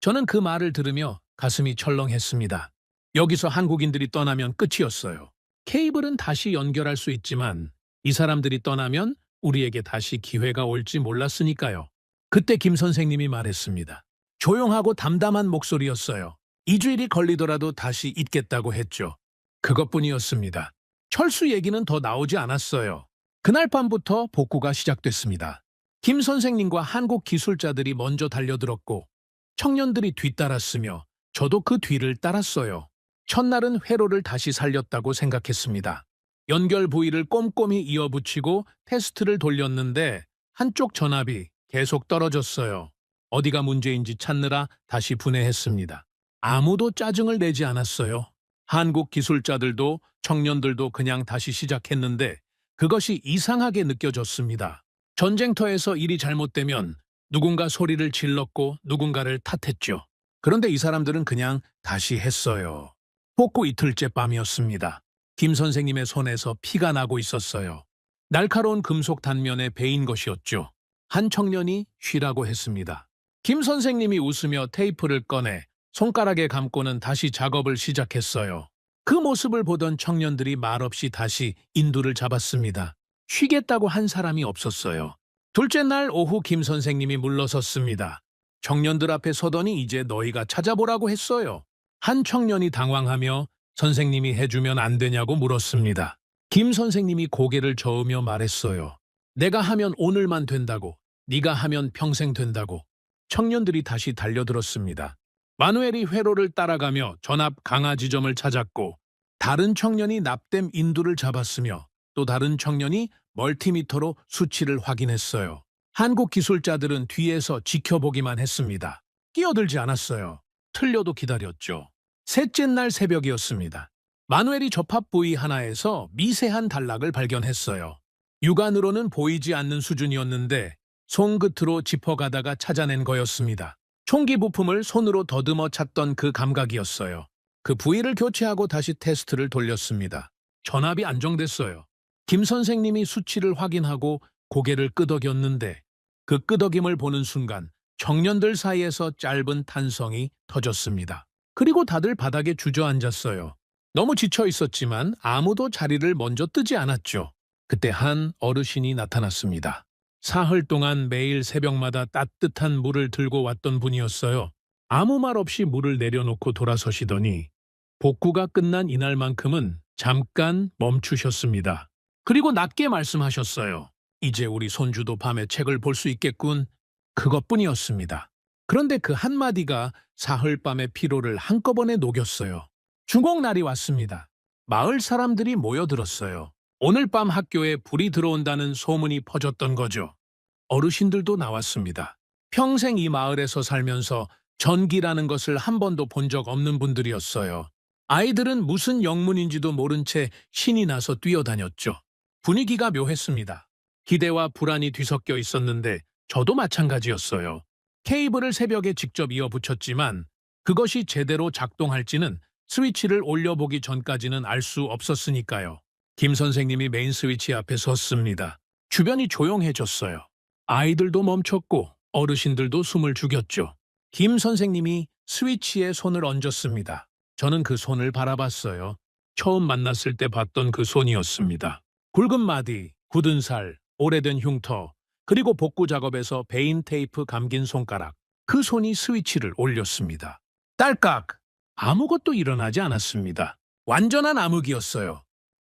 저는 그 말을 들으며 가슴이 철렁했습니다. 여기서 한국인들이 떠나면 끝이었어요. 케이블은 다시 연결할 수 있지만 이 사람들이 떠나면 우리에게 다시 기회가 올지 몰랐으니까요. 그때 김 선생님이 말했습니다. 조용하고 담담한 목소리였어요. 2주일이 걸리더라도 다시 있겠다고 했죠. 그것뿐이었습니다. 철수 얘기는 더 나오지 않았어요. 그날 밤부터 복구가 시작됐습니다. 김 선생님과 한국 기술자들이 먼저 달려들었고 청년들이 뒤따랐으며 저도 그 뒤를 따랐어요. 첫날은 회로를 다시 살렸다고 생각했습니다. 연결 부위를 꼼꼼히 이어붙이고 테스트를 돌렸는데 한쪽 전압이 계속 떨어졌어요. 어디가 문제인지 찾느라 다시 분해했습니다. 아무도 짜증을 내지 않았어요. 한국 기술자들도 청년들도 그냥 다시 시작했는데 그것이 이상하게 느껴졌습니다. 전쟁터에서 일이 잘못되면 누군가 소리를 질렀고 누군가를 탓했죠. 그런데 이 사람들은 그냥 다시 했어요. 복구 이틀째 밤이었습니다. 김 선생님의 손에서 피가 나고 있었어요. 날카로운 금속 단면에 베인 것이었죠. 한 청년이 쉬라고 했습니다. 김 선생님이 웃으며 테이프를 꺼내 손가락에 감고는 다시 작업을 시작했어요. 그 모습을 보던 청년들이 말없이 다시 인두를 잡았습니다. 쉬겠다고 한 사람이 없었어요. 둘째 날 오후 김 선생님이 물러섰습니다. 청년들 앞에 서더니 이제 너희가 찾아보라고 했어요. 한 청년이 당황하며 선생님이 해주면 안 되냐고 물었습니다. 김 선생님이 고개를 저으며 말했어요. 내가 하면 오늘만 된다고, 네가 하면 평생 된다고. 청년들이 다시 달려들었습니다. 마누엘이 회로를 따라가며 전압 강화 지점을 찾았고 다른 청년이 납땜 인두를 잡았으며 또 다른 청년이 멀티미터로 수치를 확인했어요. 한국 기술자들은 뒤에서 지켜보기만 했습니다. 끼어들지 않았어요. 틀려도 기다렸죠. 셋째 날 새벽이었습니다. 마누엘이 접합 부위 하나에서 미세한 단락을 발견했어요. 육안으로는 보이지 않는 수준이었는데 손끝으로 짚어가다가 찾아낸 거였습니다. 총기 부품을 손으로 더듬어 찾던 그 감각이었어요. 그 부위를 교체하고 다시 테스트를 돌렸습니다. 전압이 안정됐어요. 김 선생님이 수치를 확인하고 고개를 끄덕였는데 그 끄덕임을 보는 순간 청년들 사이에서 짧은 탄성이 터졌습니다. 그리고 다들 바닥에 주저앉았어요. 너무 지쳐 있었지만 아무도 자리를 먼저 뜨지 않았죠. 그때 한 어르신이 나타났습니다. 사흘 동안 매일 새벽마다 따뜻한 물을 들고 왔던 분이었어요. 아무 말 없이 물을 내려놓고 돌아서시더니 복구가 끝난 이날만큼은 잠깐 멈추셨습니다. 그리고 낮게 말씀하셨어요. 이제 우리 손주도 밤에 책을 볼 수 있겠군. 그것뿐이었습니다. 그런데 그 한마디가 사흘 밤의 피로를 한꺼번에 녹였어요. 중공날이 왔습니다. 마을 사람들이 모여들었어요. 오늘 밤 학교에 불이 들어온다는 소문이 퍼졌던 거죠. 어르신들도 나왔습니다. 평생 이 마을에서 살면서 전기라는 것을 한 번도 본 적 없는 분들이었어요. 아이들은 무슨 영문인지도 모른 채 신이 나서 뛰어다녔죠. 분위기가 묘했습니다. 기대와 불안이 뒤섞여 있었는데 저도 마찬가지였어요. 케이블을 새벽에 직접 이어붙였지만 그것이 제대로 작동할지는 스위치를 올려보기 전까지는 알 수 없었으니까요. 김 선생님이 메인 스위치 앞에 섰습니다. 주변이 조용해졌어요. 아이들도 멈췄고 어르신들도 숨을 죽였죠. 김 선생님이 스위치에 손을 얹었습니다. 저는 그 손을 바라봤어요. 처음 만났을 때 봤던 그 손이었습니다. 굵은 마디, 굳은 살, 오래된 흉터, 그리고 복구 작업에서 베인 테이프 감긴 손가락. 그 손이 스위치를 올렸습니다. 딸깍! 아무것도 일어나지 않았습니다. 완전한 암흑이었어요.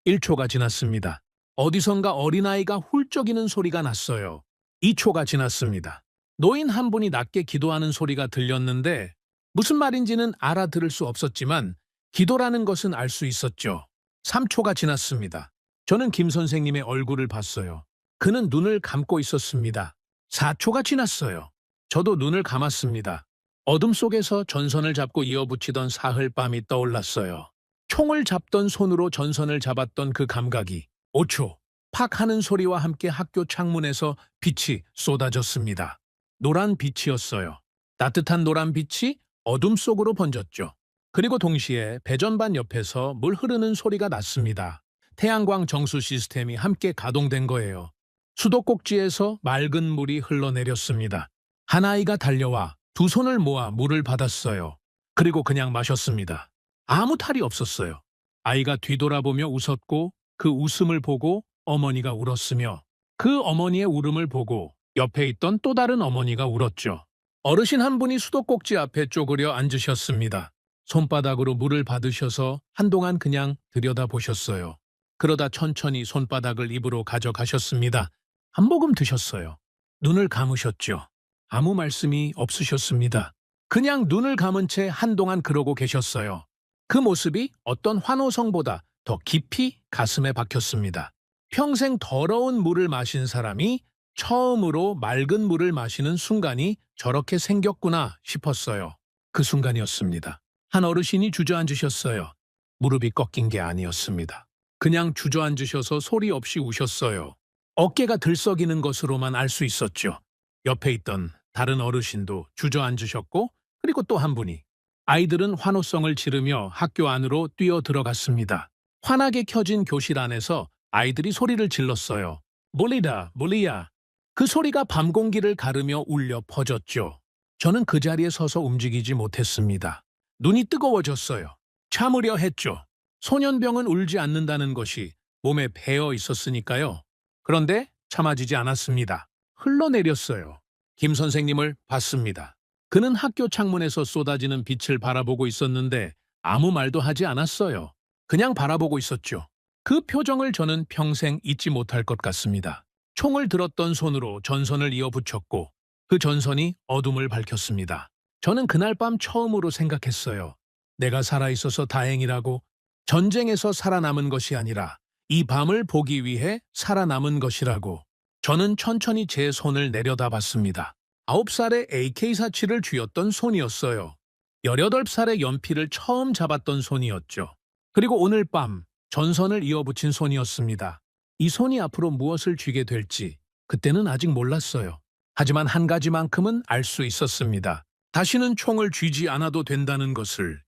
1초가 지났습니다. 어디선가 어린아이가 훌쩍이는 소리가 났어요. 2초가 지났습니다. 노인 한 분이 낮게 기도하는 소리가 들렸는데 무슨 말인지는 알아들을 수 없었지만 기도라는 것은 알 수 있었죠. 3초가 지났습니다. 저는 김 선생님의 얼굴을 봤어요. 그는 눈을 감고 있었습니다. 4초가 지났어요. 저도 눈을 감았습니다. 어둠 속에서 전선을 잡고 이어붙이던 사흘밤이 떠올랐어요. 총을 잡던 손으로 전선을 잡았던 그 감각이 5초, 팍 하는 소리와 함께 학교 창문에서 빛이 쏟아졌습니다. 노란 빛이었어요. 따뜻한 노란 빛이 어둠 속으로 번졌죠. 그리고 동시에 배전반 옆에서 물 흐르는 소리가 났습니다. 태양광 정수 시스템이 함께 가동된 거예요. 수도꼭지에서 맑은 물이 흘러내렸습니다. 한 아이가 달려와 두 손을 모아 물을 받았어요. 그리고 그냥 마셨습니다. 아무 탈이 없었어요. 아이가 뒤돌아보며 웃었고 그 웃음을 보고 어머니가 울었으며 그 어머니의 울음을 보고 옆에 있던 또 다른 어머니가 울었죠. 어르신 한 분이 수도꼭지 앞에 쪼그려 앉으셨습니다. 손바닥으로 물을 받으셔서 한동안 그냥 들여다보셨어요. 그러다 천천히 손바닥을 입으로 가져가셨습니다. 한 모금 드셨어요. 눈을 감으셨죠. 아무 말씀이 없으셨습니다. 그냥 눈을 감은 채 한동안 그러고 계셨어요. 그 모습이 어떤 환호성보다 더 깊이 가슴에 박혔습니다. 평생 더러운 물을 마신 사람이 처음으로 맑은 물을 마시는 순간이 저렇게 생겼구나 싶었어요. 그 순간이었습니다. 한 어르신이 주저앉으셨어요. 무릎이 꺾인 게 아니었습니다. 그냥 주저앉으셔서 소리 없이 우셨어요. 어깨가 들썩이는 것으로만 알 수 있었죠. 옆에 있던 다른 어르신도 주저앉으셨고 그리고 또 한 분이. 아이들은 환호성을 지르며 학교 안으로 뛰어 들어갔습니다. 환하게 켜진 교실 안에서 아이들이 소리를 질렀어요. 몰리다, 몰리야. 그 소리가 밤 공기를 가르며 울려 퍼졌죠. 저는 그 자리에 서서 움직이지 못했습니다. 눈이 뜨거워졌어요. 참으려 했죠. 소년병은 울지 않는다는 것이 몸에 배어 있었으니까요. 그런데 참아지지 않았습니다. 흘러내렸어요. 김 선생님을 봤습니다. 그는 학교 창문에서 쏟아지는 빛을 바라보고 있었는데 아무 말도 하지 않았어요. 그냥 바라보고 있었죠. 그 표정을 저는 평생 잊지 못할 것 같습니다. 총을 들었던 손으로 전선을 이어붙였고 그 전선이 어둠을 밝혔습니다. 저는 그날 밤 처음으로 생각했어요. 내가 살아있어서 다행이라고. 전쟁에서 살아남은 것이 아니라 이 밤을 보기 위해 살아남은 것이라고. 저는 천천히 제 손을 내려다봤습니다. 9살에 AK-47을 쥐었던 손이었어요. 18살에 연필을 처음 잡았던 손이었죠. 그리고 오늘 밤 전선을 이어붙인 손이었습니다. 이 손이 앞으로 무엇을 쥐게 될지 그때는 아직 몰랐어요. 하지만 한 가지만큼은 알 수 있었습니다. 다시는 총을 쥐지 않아도 된다는 것을.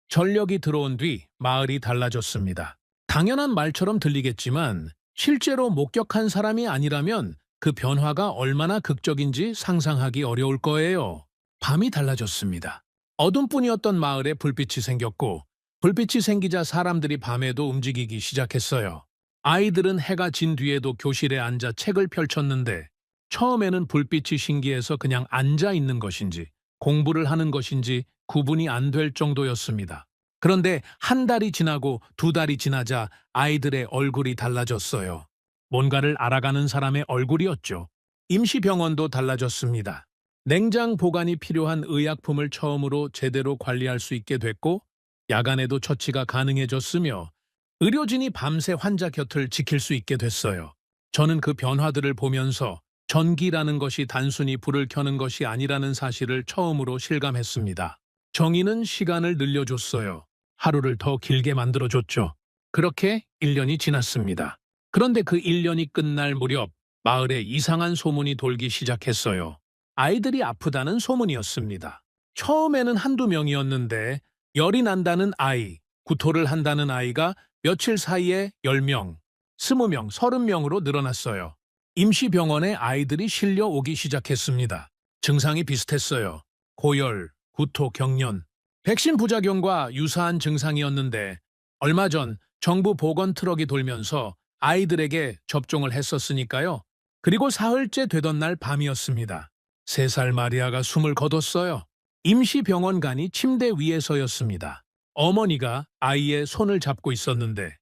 전력이 들어온 뒤 마을이 달라졌습니다. 당연한 말처럼 들리겠지만 실제로 목격한 사람이 아니라면 그 변화가 얼마나 극적인지 상상하기 어려울 거예요. 밤이 달라졌습니다. 어둠뿐이었던 마을에 불빛이 생겼고 불빛이 생기자 사람들이 밤에도 움직이기 시작했어요. 아이들은 해가 진 뒤에도 교실에 앉아 책을 펼쳤는데 처음에는 불빛이 신기해서 그냥 앉아 있는 것인지 공부를 하는 것인지 구분이 안 될 정도였습니다. 그런데 한 달이 지나고 두 달이 지나자 아이들의 얼굴이 달라졌어요. 뭔가를 알아가는 사람의 얼굴이었죠. 임시병원도 달라졌습니다. 냉장 보관이 필요한 의약품을 처음으로 제대로 관리할 수 있게 됐고 야간에도 처치가 가능해졌으며 의료진이 밤새 환자 곁을 지킬 수 있게 됐어요. 저는 그 변화들을 보면서 전기라는 것이 단순히 불을 켜는 것이 아니라는 사실을 처음으로 실감했습니다. 정의는 시간을 늘려줬어요. 하루를 더 길게 만들어줬죠. 그렇게 1년이 지났습니다. 그런데 그 1년이 끝날 무렵 마을에 이상한 소문이 돌기 시작했어요. 아이들이 아프다는 소문이었습니다. 처음에는 한두 명이었는데 열이 난다는 아이, 구토를 한다는 아이가 며칠 사이에 10명, 20명, 30명으로 늘어났어요. 임시병원에 아이들이 실려 오기 시작했습니다. 증상이 비슷했어요. 고열, 구토, 경련, 백신 부작용과 유사한 증상이었는데 얼마 전 정부 보건 트럭이 돌면서 아이들에게 접종을 했었으니까요. 그리고 사흘째 되던 날 밤이었습니다. 3살 마리아가 숨을 거뒀어요. 임시병원간이 침대 위에서였습니다. 어머니가 아이의 손을 잡고 있었는데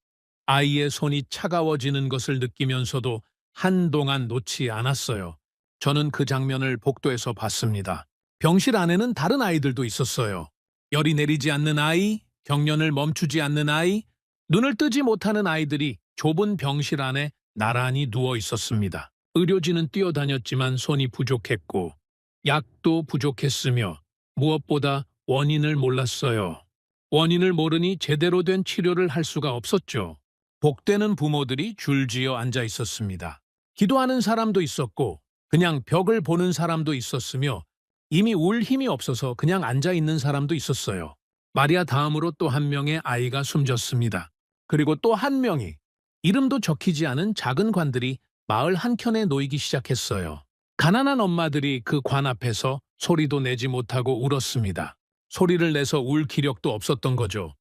아이의 손이 차가워지는 것을 느끼면서도 한동안 놓지 않았어요. 저는 그 장면을 복도에서 봤습니다. 병실 안에는 다른 아이들도 있었어요. 열이 내리지 않는 아이, 경련을 멈추지 않는 아이, 눈을 뜨지 못하는 아이들이 좁은 병실 안에 나란히 누워 있었습니다. 의료진은 뛰어다녔지만 손이 부족했고 약도 부족했으며 무엇보다 원인을 몰랐어요. 원인을 모르니 제대로 된 치료를 할 수가 없었죠. 복되는 부모들이 줄지어 앉아 있었습니다. 기도하는 사람도 있었고 그냥 벽을 보는 사람도 있었으며 이미 울 힘이 없어서 그냥 앉아 있는 사람도 있었어요. 마리아 다음으로 또 한 명의 아이가 숨졌습니다. 그리고 또 한 명이 이름도 적히지 않은 작은 관들이 마을 한켠에 놓이기 시작했어요. 가난한 엄마들이 그 관 앞에서 소리도 내지 못하고 울었습니다. 소리를 내서 울 기력도 없었던 거죠.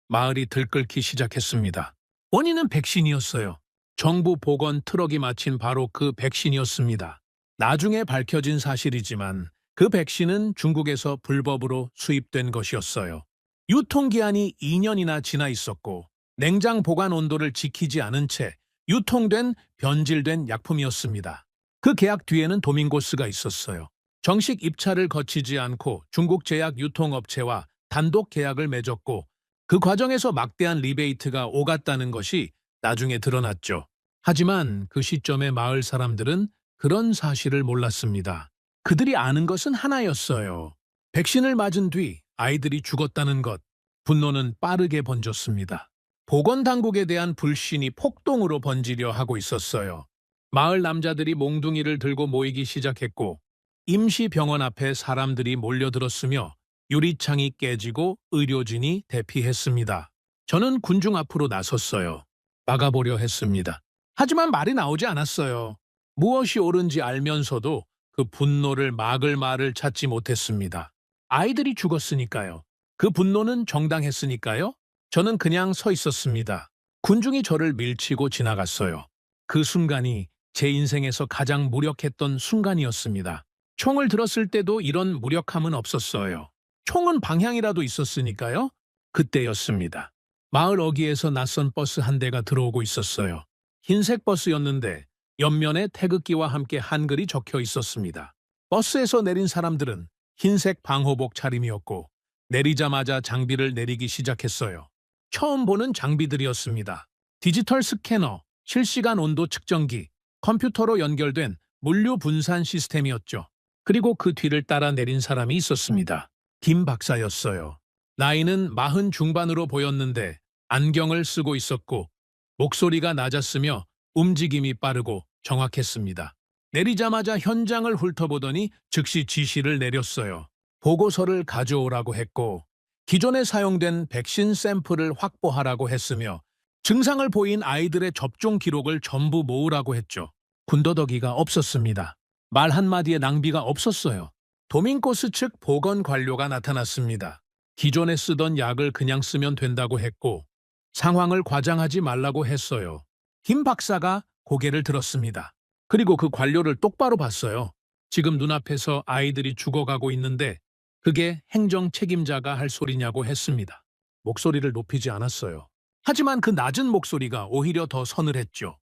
마을이 들끓기 시작했습니다. 원인은 백신이었어요. 정부 보건 트럭이 마친 바로 그 백신이었습니다. 나중에 밝혀진 사실이지만 그 백신은 중국에서 불법으로 수입된 것이었어요. 유통기한이 2년이나 지나 있었고 냉장 보관 온도를 지키지 않은 채 유통된 변질된 약품이었습니다. 그 계약 뒤에는 도밍고스가 있었어요. 정식 입찰을 거치지 않고 중국 제약 유통업체와 단독 계약을 맺었고 그 과정에서 막대한 리베이트가 오갔다는 것이 나중에 드러났죠. 하지만 그 시점에 마을 사람들은 그런 사실을 몰랐습니다. 그들이 아는 것은 하나였어요. 백신을 맞은 뒤 아이들이 죽었다는 것. 분노는 빠르게 번졌습니다. 보건당국에 대한 불신이 폭동으로 번지려 하고 있었어요. 마을 남자들이 몽둥이를 들고 모이기 시작했고 임시병원 앞에 사람들이 몰려들었으며 유리창이 깨지고 의료진이 대피했습니다. 저는 군중 앞으로 나섰어요. 막아보려 했습니다. 하지만 말이 나오지 않았어요. 무엇이 옳은지 알면서도 그 분노를 막을 말을 찾지 못했습니다. 아이들이 죽었으니까요. 그 분노는 정당했으니까요. 저는 그냥 서 있었습니다. 군중이 저를 밀치고 지나갔어요. 그 순간이 제 인생에서 가장 무력했던 순간이었습니다. 총을 들었을 때도 이런 무력함은 없었어요. 총은 방향이라도 있었으니까요. 그때였습니다. 마을 어귀에서 낯선 버스 한 대가 들어오고 있었어요. 흰색 버스였는데 옆면에 태극기와 함께 한글이 적혀 있었습니다. 버스에서 내린 사람들은 흰색 방호복 차림이었고 내리자마자 장비를 내리기 시작했어요. 처음 보는 장비들이었습니다. 디지털 스캐너, 실시간 온도 측정기, 컴퓨터로 연결된 물류 분산 시스템이었죠. 그리고 그 뒤를 따라 내린 사람이 있었습니다. 김 박사였어요. 나이는 40 중반으로 보였는데 안경을 쓰고 있었고 목소리가 낮았으며 움직임이 빠르고 정확했습니다. 내리자마자 현장을 훑어보더니 즉시 지시를 내렸어요. 보고서를 가져오라고 했고 기존에 사용된 백신 샘플을 확보하라고 했으며 증상을 보인 아이들의 접종 기록을 전부 모으라고 했죠. 군더더기가 없었습니다. 말 한마디에 낭비가 없었어요. 도밍코스 측 보건 관료가 나타났습니다. 기존에 쓰던 약을 그냥 쓰면 된다고 했고 상황을 과장하지 말라고 했어요. 김 박사가 고개를 들었습니다. 그리고 그 관료를 똑바로 봤어요. 지금 눈앞에서 아이들이 죽어가고 있는데 그게 행정 책임자가 할 소리냐고 했습니다. 목소리를 높이지 않았어요. 하지만 그 낮은 목소리가 오히려 더 서늘했죠.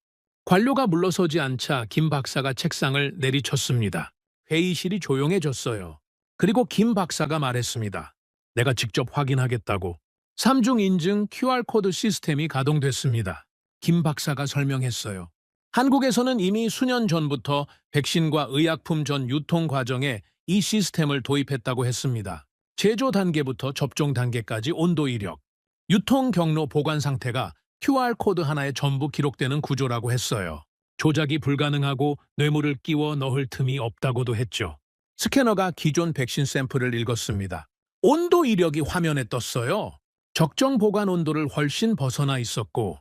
관료가 물러서지 않자 김 박사가 책상을 내리쳤습니다. 회의실이 조용해졌어요. 그리고 김 박사가 말했습니다. 내가 직접 확인하겠다고. 3중 인증 QR코드 시스템이 가동됐습니다. 김 박사가 설명했어요. 한국에서는 이미 수년 전부터 백신과 의약품 전 유통 과정에 이 시스템을 도입했다고 했습니다. 제조 단계부터 접종 단계까지 온도 이력, 유통 경로 보관 상태가 QR코드 하나에 전부 기록되는 구조라고 했어요. 조작이 불가능하고 뇌물을 끼워 넣을 틈이 없다고도 했죠. 스캐너가 기존 백신 샘플을 읽었습니다. 온도 이력이 화면에 떴어요. 적정 보관 온도를 훨씬 벗어나 있었고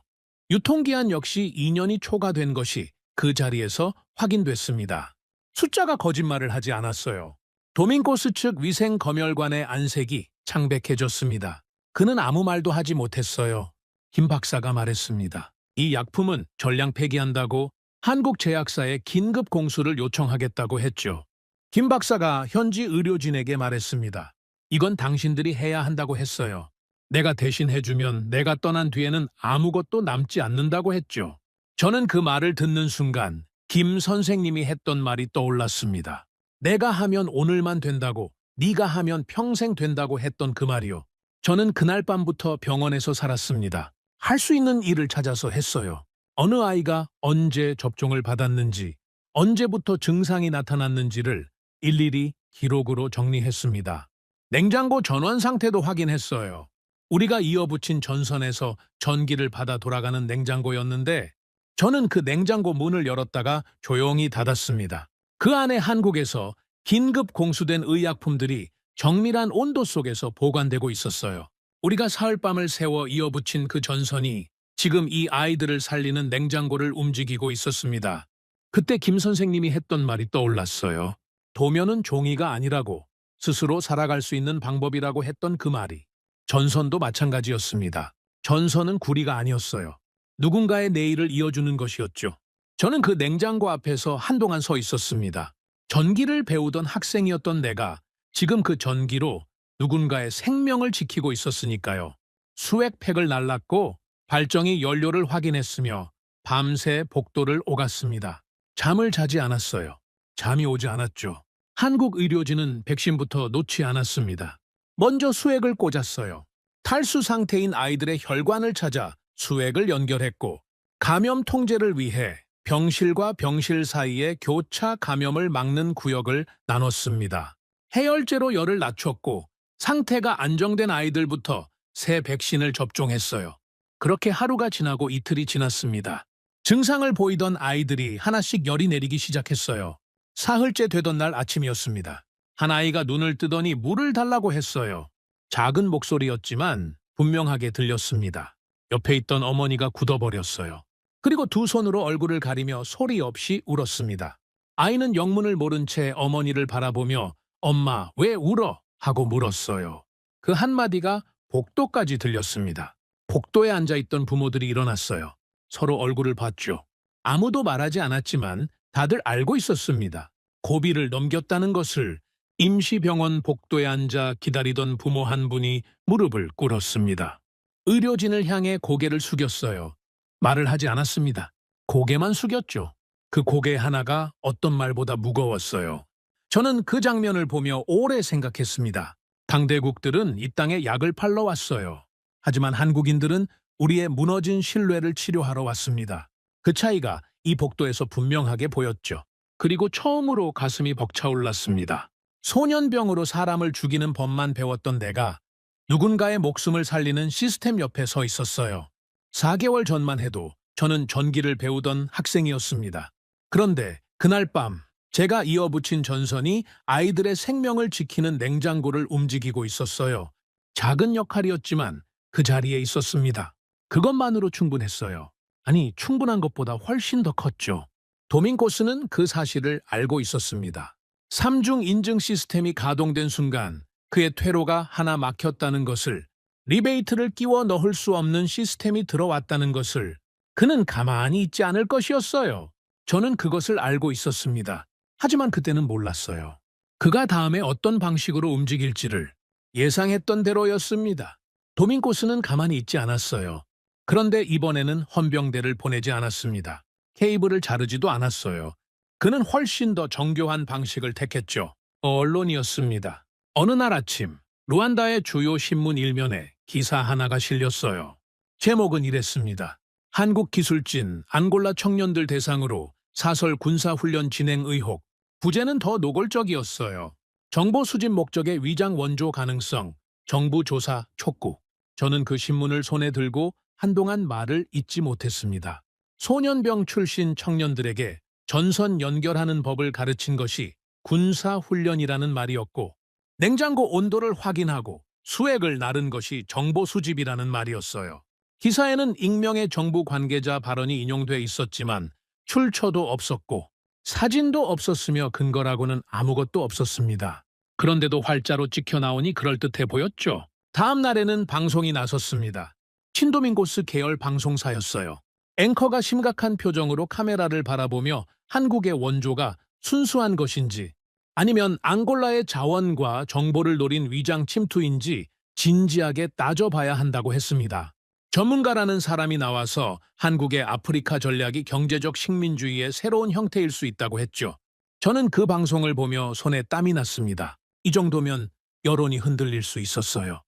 유통기한 역시 2년이 초과된 것이 그 자리에서 확인됐습니다. 숫자가 거짓말을 하지 않았어요. 도밍코스 측 위생검열관의 안색이 창백해졌습니다. 그는 아무 말도 하지 못했어요. 김 박사가 말했습니다. 이 약품은 전량 폐기한다고 한국제약사에 긴급 공수를 요청하겠다고 했죠. 김 박사가 현지 의료진에게 말했습니다. 이건 당신들이 해야 한다고 했어요. 내가 대신 해주면 내가 떠난 뒤에는 아무것도 남지 않는다고 했죠. 저는 그 말을 듣는 순간 김 선생님이 했던 말이 떠올랐습니다. 내가 하면 오늘만 된다고, 네가 하면 평생 된다고 했던 그 말이요. 저는 그날 밤부터 병원에서 살았습니다. 할 수 있는 일을 찾아서 했어요. 어느 아이가 언제 접종을 받았는지, 언제부터 증상이 나타났는지를 일일이 기록으로 정리했습니다. 냉장고 전원 상태도 확인했어요. 우리가 이어붙인 전선에서 전기를 받아 돌아가는 냉장고였는데 저는 그 냉장고 문을 열었다가 조용히 닫았습니다. 그 안에 한국에서 긴급 공수된 의약품들이 정밀한 온도 속에서 보관되고 있었어요. 우리가 사흘밤을 세워 이어붙인 그 전선이 지금 이 아이들을 살리는 냉장고를 움직이고 있었습니다. 그때 김 선생님이 했던 말이 떠올랐어요. 도면은 종이가 아니라고, 스스로 살아갈 수 있는 방법이라고 했던 그 말이. 전선도 마찬가지였습니다. 전선은 구리가 아니었어요. 누군가의 내일을 이어주는 것이었죠. 저는 그 냉장고 앞에서 한동안 서 있었습니다. 전기를 배우던 학생이었던 내가 지금 그 전기로 누군가의 생명을 지키고 있었으니까요. 수액 팩을 날랐고 발정이 연료를 확인했으며 밤새 복도를 오갔습니다. 잠을 자지 않았어요. 잠이 오지 않았죠. 한국 의료진은 백신부터 놓지 않았습니다. 먼저 수액을 꽂았어요. 탈수 상태인 아이들의 혈관을 찾아 수액을 연결했고 감염 통제를 위해 병실과 병실 사이에 교차 감염을 막는 구역을 나눴습니다. 해열제로 열을 낮췄고 상태가 안정된 아이들부터 새 백신을 접종했어요. 그렇게 하루가 지나고 이틀이 지났습니다. 증상을 보이던 아이들이 하나씩 열이 내리기 시작했어요. 사흘째 되던 날 아침이었습니다. 한 아이가 눈을 뜨더니 물을 달라고 했어요. 작은 목소리였지만 분명하게 들렸습니다. 옆에 있던 어머니가 굳어버렸어요. 그리고 두 손으로 얼굴을 가리며 소리 없이 울었습니다. 아이는 영문을 모른 채 어머니를 바라보며 엄마, 왜 울어? 하고 물었어요. 그 한마디가 복도까지 들렸습니다. 복도에 앉아있던 부모들이 일어났어요. 서로 얼굴을 봤죠. 아무도 말하지 않았지만 다들 알고 있었습니다. 고비를 넘겼다는 것을. 임시병원 복도에 앉아 기다리던 부모 한 분이 무릎을 꿇었습니다. 의료진을 향해 고개를 숙였어요. 말을 하지 않았습니다. 고개만 숙였죠. 그 고개 하나가 어떤 말보다 무거웠어요. 저는 그 장면을 보며 오래 생각했습니다. 당대국들은 이 땅에 약을 팔러 왔어요. 하지만 한국인들은 우리의 무너진 신뢰를 치료하러 왔습니다. 그 차이가 이 복도에서 분명하게 보였죠. 그리고 처음으로 가슴이 벅차올랐습니다. 소년병으로 사람을 죽이는 법만 배웠던 내가 누군가의 목숨을 살리는 시스템 옆에 서 있었어요. 4개월 전만 해도 저는 전기를 배우던 학생이었습니다. 그런데 그날 밤 제가 이어붙인 전선이 아이들의 생명을 지키는 냉장고를 움직이고 있었어요. 작은 역할이었지만 그 자리에 있었습니다. 그것만으로 충분했어요. 아니, 충분한 것보다 훨씬 더 컸죠. 도밍고스는 그 사실을 알고 있었습니다. 3중 인증 시스템이 가동된 순간 그의 퇴로가 하나 막혔다는 것을, 리베이트를 끼워 넣을 수 없는 시스템이 들어왔다는 것을 그는 가만히 있지 않을 것이었어요. 저는 그것을 알고 있었습니다. 하지만 그때는 몰랐어요. 그가 다음에 어떤 방식으로 움직일지를 예상했던 대로였습니다. 도밍고스는 가만히 있지 않았어요. 그런데 이번에는 헌병대를 보내지 않았습니다. 케이블을 자르지도 않았어요. 그는 훨씬 더 정교한 방식을 택했죠. 언론이었습니다. 어느 날 아침 루안다의 주요 신문 일면에 기사 하나가 실렸어요. 제목은 이랬습니다. 한국 기술진 앙골라 청년들 대상으로 사설 군사훈련 진행 의혹. 부제는 더 노골적이었어요. 정보 수집 목적의 위장 원조 가능성, 정부 조사 촉구. 저는 그 신문을 손에 들고 한동안 말을 잇지 못했습니다. 소년병 출신 청년들에게 전선 연결하는 법을 가르친 것이 군사훈련이라는 말이었고, 냉장고 온도를 확인하고 수액을 나른 것이 정보 수집이라는 말이었어요. 기사에는 익명의 정부 관계자 발언이 인용돼 있었지만 출처도 없었고 사진도 없었으며 근거라고는 아무것도 없었습니다. 그런데도 활자로 찍혀 나오니 그럴듯해 보였죠. 다음 날에는 방송이 나섰습니다. 친도밍고스 계열 방송사였어요. 앵커가 심각한 표정으로 카메라를 바라보며 한국의 원조가 순수한 것인지 아니면 앙골라의 자원과 정보를 노린 위장 침투인지 진지하게 따져봐야 한다고 했습니다. 전문가라는 사람이 나와서 한국의 아프리카 전략이 경제적 식민주의의 새로운 형태일 수 있다고 했죠. 저는 그 방송을 보며 손에 땀이 났습니다. 이 정도면 여론이 흔들릴 수 있었어요.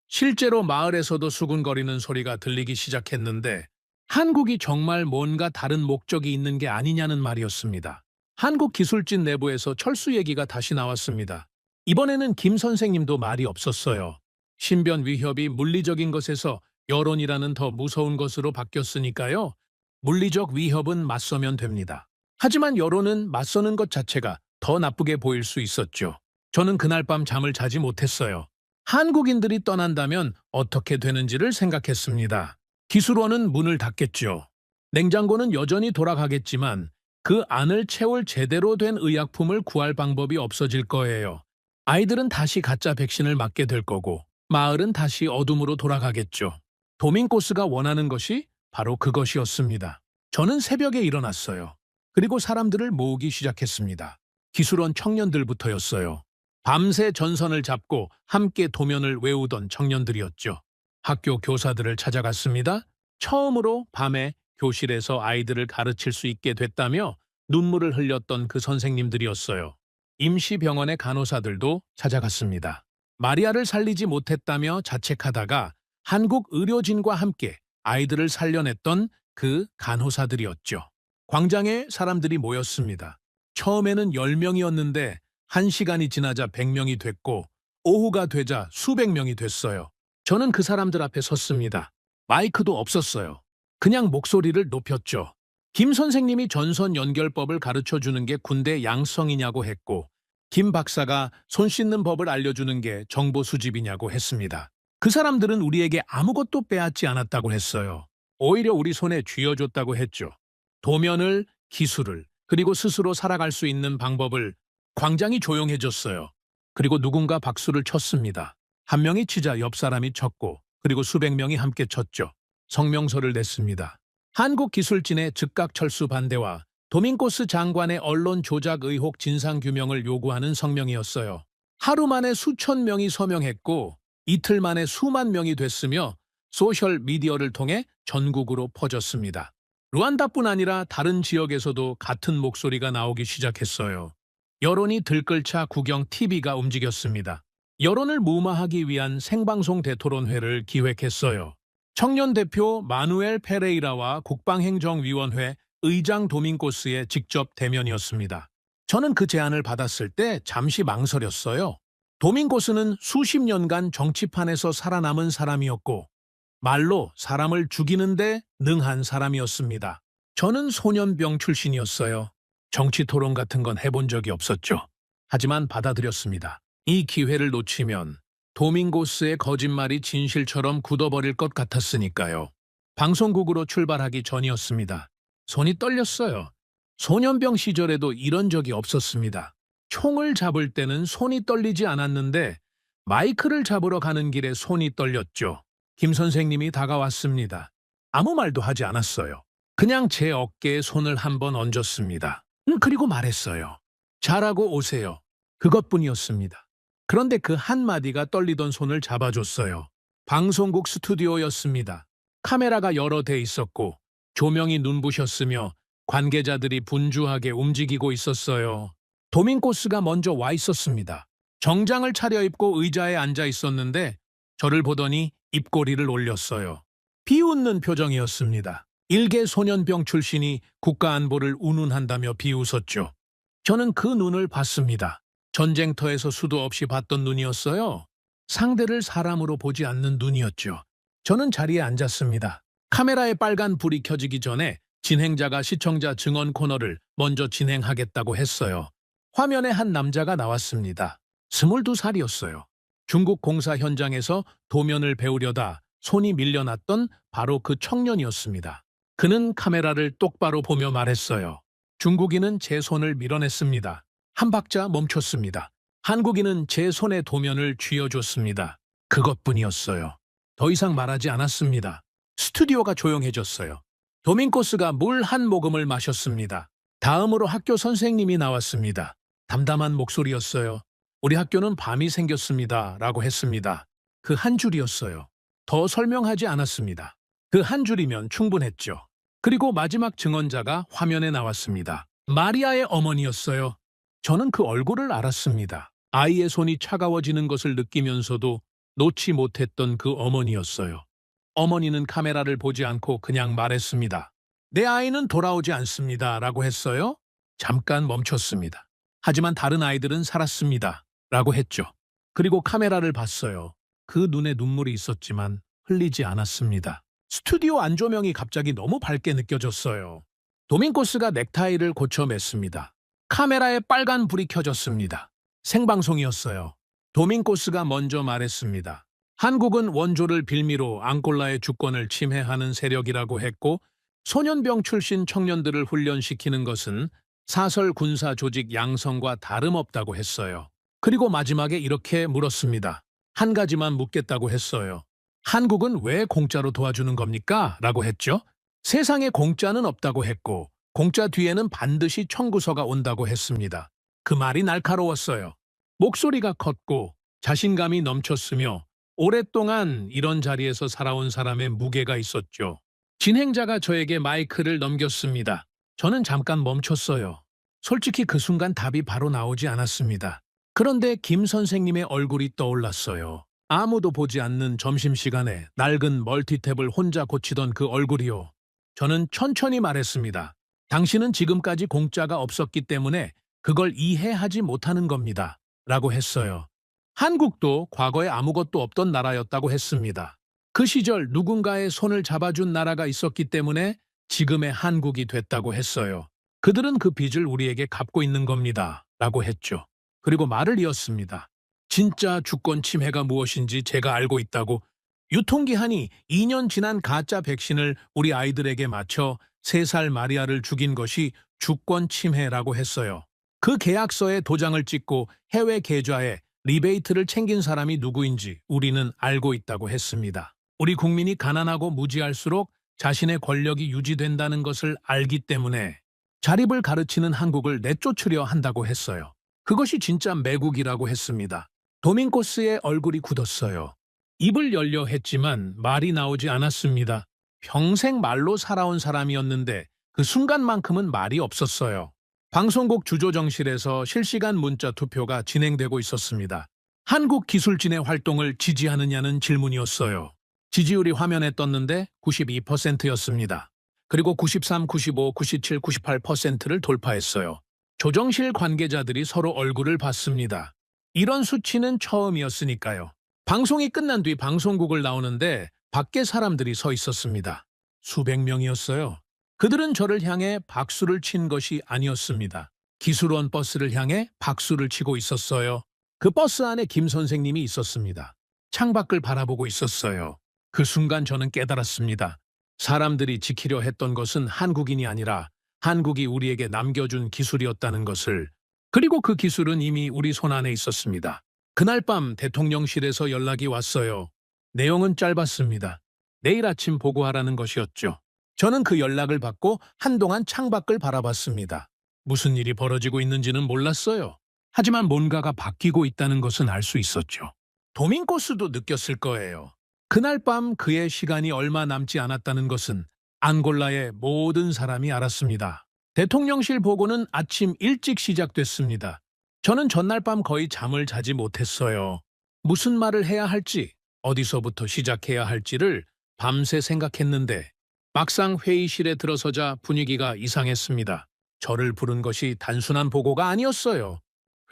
실제로 마을에서도 수군거리는 소리가 들리기 시작했는데 한국이 정말 뭔가 다른 목적이 있는 게 아니냐는 말이었습니다. 한국기술진 내부에서 철수 얘기가 다시 나왔습니다. 이번에는 김 선생님도 말이 없었어요. 신변 위협이 물리적인 것에서 여론이라는 더 무서운 것으로 바뀌었으니까요. 물리적 위협은 맞서면 됩니다. 하지만 여론은 맞서는 것 자체가 더 나쁘게 보일 수 있었죠. 저는 그날 밤 잠을 자지 못했어요. 한국인들이 떠난다면 어떻게 되는지를 생각했습니다. 기술원은 문을 닫겠죠. 냉장고는 여전히 돌아가겠지만 그 안을 채울 제대로 된 의약품을 구할 방법이 없어질 거예요. 아이들은 다시 가짜 백신을 맞게 될 거고 마을은 다시 어둠으로 돌아가겠죠. 도밍고스가 원하는 것이 바로 그것이었습니다. 저는 새벽에 일어났어요. 그리고 사람들을 모으기 시작했습니다. 기술원 청년들부터였어요. 밤새 전선을 잡고 함께 도면을 외우던 청년들이었죠. 학교 교사들을 찾아갔습니다. 처음으로 밤에 교실에서 아이들을 가르칠 수 있게 됐다며 눈물을 흘렸던 그 선생님들이었어요. 임시병원의 간호사들도 찾아갔습니다. 마리아를 살리지 못했다며 자책하다가 한국 의료진과 함께 아이들을 살려냈던 그 간호사들이었죠. 광장에 사람들이 모였습니다. 처음에는 10명이었는데 1시간이 지나자 100명이 됐고 오후가 되자 수백 명이 됐어요. 저는 그 사람들 앞에 섰습니다. 마이크도 없었어요. 그냥 목소리를 높였죠. 김 선생님이 전선 연결법을 가르쳐주는 게 군대 양성이냐고 했고 김 박사가 손 씻는 법을 알려주는 게 정보 수집이냐고 했습니다. 그 사람들은 우리에게 아무것도 빼앗지 않았다고 했어요. 오히려 우리 손에 쥐어줬다고 했죠. 도면을, 기술을, 그리고 스스로 살아갈 수 있는 방법을. 광장이 조용해졌어요. 그리고 누군가 박수를 쳤습니다. 한 명이 치자 옆 사람이 쳤고 그리고 수백 명이 함께 쳤죠. 성명서를 냈습니다. 한국기술진의 즉각 철수 반대와 도밍고스 장관의 언론 조작 의혹 진상규명을 요구하는 성명이었어요. 하루 만에 수천 명이 서명했고 이틀 만에 수만 명이 됐으며 소셜미디어를 통해 전국으로 퍼졌습니다. 루안다뿐 아니라 다른 지역에서도 같은 목소리가 나오기 시작했어요. 여론이 들끓자 국영 TV가 움직였습니다. 여론을 무마하기 위한 생방송 대토론회를 기획했어요. 청년 대표 마누엘 페레이라와 국방행정위원회 의장 도밍고스의 직접 대면이었습니다. 저는 그 제안을 받았을 때 잠시 망설였어요. 도밍고스는 수십 년간 정치판에서 살아남은 사람이었고 말로 사람을 죽이는데 능한 사람이었습니다. 저는 소년병 출신이었어요. 정치 토론 같은 건 해본 적이 없었죠. 하지만 받아들였습니다. 이 기회를 놓치면 도밍고스의 거짓말이 진실처럼 굳어버릴 것 같았으니까요. 방송국으로 출발하기 전이었습니다. 손이 떨렸어요. 소년병 시절에도 이런 적이 없었습니다. 총을 잡을 때는 손이 떨리지 않았는데 마이크를 잡으러 가는 길에 손이 떨렸죠. 김 선생님이 다가왔습니다. 아무 말도 하지 않았어요. 그냥 제 어깨에 손을 한번 얹었습니다. 그리고 말했어요. 잘하고 오세요. 그것뿐이었습니다. 그런데 그 한마디가 떨리던 손을 잡아줬어요. 방송국 스튜디오였습니다. 카메라가 여러 대 있었고 조명이 눈부셨으며 관계자들이 분주하게 움직이고 있었어요. 도밍고스가 먼저 와 있었습니다. 정장을 차려입고 의자에 앉아 있었는데 저를 보더니 입꼬리를 올렸어요. 비웃는 표정이었습니다. 일개 소년병 출신이 국가안보를 운운한다며 비웃었죠. 저는 그 눈을 봤습니다. 전쟁터에서 수도 없이 봤던 눈이었어요. 상대를 사람으로 보지 않는 눈이었죠. 저는 자리에 앉았습니다. 카메라에 빨간 불이 켜지기 전에 진행자가 시청자 증언 코너를 먼저 진행하겠다고 했어요. 화면에 한 남자가 나왔습니다. 22살이었어요. 중국 공사 현장에서 도면을 배우려다 손이 밀려났던 바로 그 청년이었습니다. 그는 카메라를 똑바로 보며 말했어요. 중국인은 제 손을 밀어냈습니다. 한 박자 멈췄습니다. 한국인은 제 손에 도면을 쥐어줬습니다. 그것뿐이었어요. 더 이상 말하지 않았습니다. 스튜디오가 조용해졌어요. 도밍고스가 물 한 모금을 마셨습니다. 다음으로 학교 선생님이 나왔습니다. 담담한 목소리였어요. 우리 학교는 밤이 생겼습니다. 라고 했습니다. 그 한 줄이었어요. 더 설명하지 않았습니다. 그 한 줄이면 충분했죠. 그리고 마지막 증언자가 화면에 나왔습니다. 마리아의 어머니였어요. 저는 그 얼굴을 알았습니다. 아이의 손이 차가워지는 것을 느끼면서도 놓지 못했던 그 어머니였어요. 어머니는 카메라를 보지 않고 그냥 말했습니다. 내 아이는 돌아오지 않습니다. 라고 했어요. 잠깐 멈췄습니다. 하지만 다른 아이들은 살았습니다. 라고 했죠. 그리고 카메라를 봤어요. 그 눈에 눈물이 있었지만 흘리지 않았습니다. 스튜디오 안조명이 갑자기 너무 밝게 느껴졌어요. 도밍코스가 넥타이를 고쳐 맸습니다. 카메라에 빨간 불이 켜졌습니다. 생방송이었어요. 도밍코스가 먼저 말했습니다. 한국은 원조를 빌미로 앙골라의 주권을 침해하는 세력이라고 했고 소년병 출신 청년들을 훈련시키는 것은 사설 군사 조직 양성과 다름없다고 했어요. 그리고 마지막에 이렇게 물었습니다. 한 가지만 묻겠다고 했어요. 한국은 왜 공짜로 도와주는 겁니까? 라고 했죠. 세상에 공짜는 없다고 했고 공짜 뒤에는 반드시 청구서가 온다고 했습니다. 그 말이 날카로웠어요. 목소리가 컸고 자신감이 넘쳤으며 오랫동안 이런 자리에서 살아온 사람의 무게가 있었죠. 진행자가 저에게 마이크를 넘겼습니다. 저는 잠깐 멈췄어요. 솔직히 그 순간 답이 바로 나오지 않았습니다. 그런데 김 선생님의 얼굴이 떠올랐어요. 아무도 보지 않는 점심시간에 낡은 멀티탭을 혼자 고치던 그 얼굴이요. 저는 천천히 말했습니다. 당신은 지금까지 공짜가 없었기 때문에 그걸 이해하지 못하는 겁니다. 라고 했어요. 한국도 과거에 아무것도 없던 나라였다고 했습니다. 그 시절 누군가의 손을 잡아준 나라가 있었기 때문에 지금의 한국이 됐다고 했어요. 그들은 그 빚을 우리에게 갚고 있는 겁니다. 라고 했죠. 그리고 말을 이었습니다. 진짜 주권 침해가 무엇인지 제가 알고 있다고. 유통기한이 2년 지난 가짜 백신을 우리 아이들에게 맞춰 3살 마리아를 죽인 것이 주권 침해라고 했어요. 그 계약서에 도장을 찍고 해외 계좌에 리베이트를 챙긴 사람이 누구인지 우리는 알고 있다고 했습니다. 우리 국민이 가난하고 무지할수록 자신의 권력이 유지된다는 것을 알기 때문에 자립을 가르치는 한국을 내쫓으려 한다고 했어요. 그것이 진짜 매국이라고 했습니다. 도밍코스의 얼굴이 굳었어요. 입을 열려 했지만 말이 나오지 않았습니다. 평생 말로 살아온 사람이었는데 그 순간만큼은 말이 없었어요. 방송국 주조정실에서 실시간 문자 투표가 진행되고 있었습니다. 한국 기술진의 활동을 지지하느냐는 질문이었어요. 지지율이 화면에 떴는데 92%였습니다. 그리고 93, 95, 97, 98%를 돌파했어요. 조정실 관계자들이 서로 얼굴을 봤습니다. 이런 수치는 처음이었으니까요. 방송이 끝난 뒤 방송국을 나오는데 밖에 사람들이 서 있었습니다. 수백 명이었어요. 그들은 저를 향해 박수를 친 것이 아니었습니다. 기술원 버스를 향해 박수를 치고 있었어요. 그 버스 안에 김 선생님이 있었습니다. 창밖을 바라보고 있었어요. 그 순간 저는 깨달았습니다. 사람들이 지키려 했던 것은 한국인이 아니라 한국이 우리에게 남겨준 기술이었다는 것을. 그리고 그 기술은 이미 우리 손 안에 있었습니다. 그날 밤 대통령실에서 연락이 왔어요. 내용은 짧았습니다. 내일 아침 보고하라는 것이었죠. 저는 그 연락을 받고 한동안 창밖을 바라봤습니다. 무슨 일이 벌어지고 있는지는 몰랐어요. 하지만 뭔가가 바뀌고 있다는 것은 알 수 있었죠. 도밍코스도 느꼈을 거예요. 그날 밤 그의 시간이 얼마 남지 않았다는 것은 앙골라의 모든 사람이 알았습니다. 대통령실 보고는 아침 일찍 시작됐습니다. 저는 전날 밤 거의 잠을 자지 못했어요. 무슨 말을 해야 할지, 어디서부터 시작해야 할지를 밤새 생각했는데 막상 회의실에 들어서자 분위기가 이상했습니다. 저를 부른 것이 단순한 보고가 아니었어요.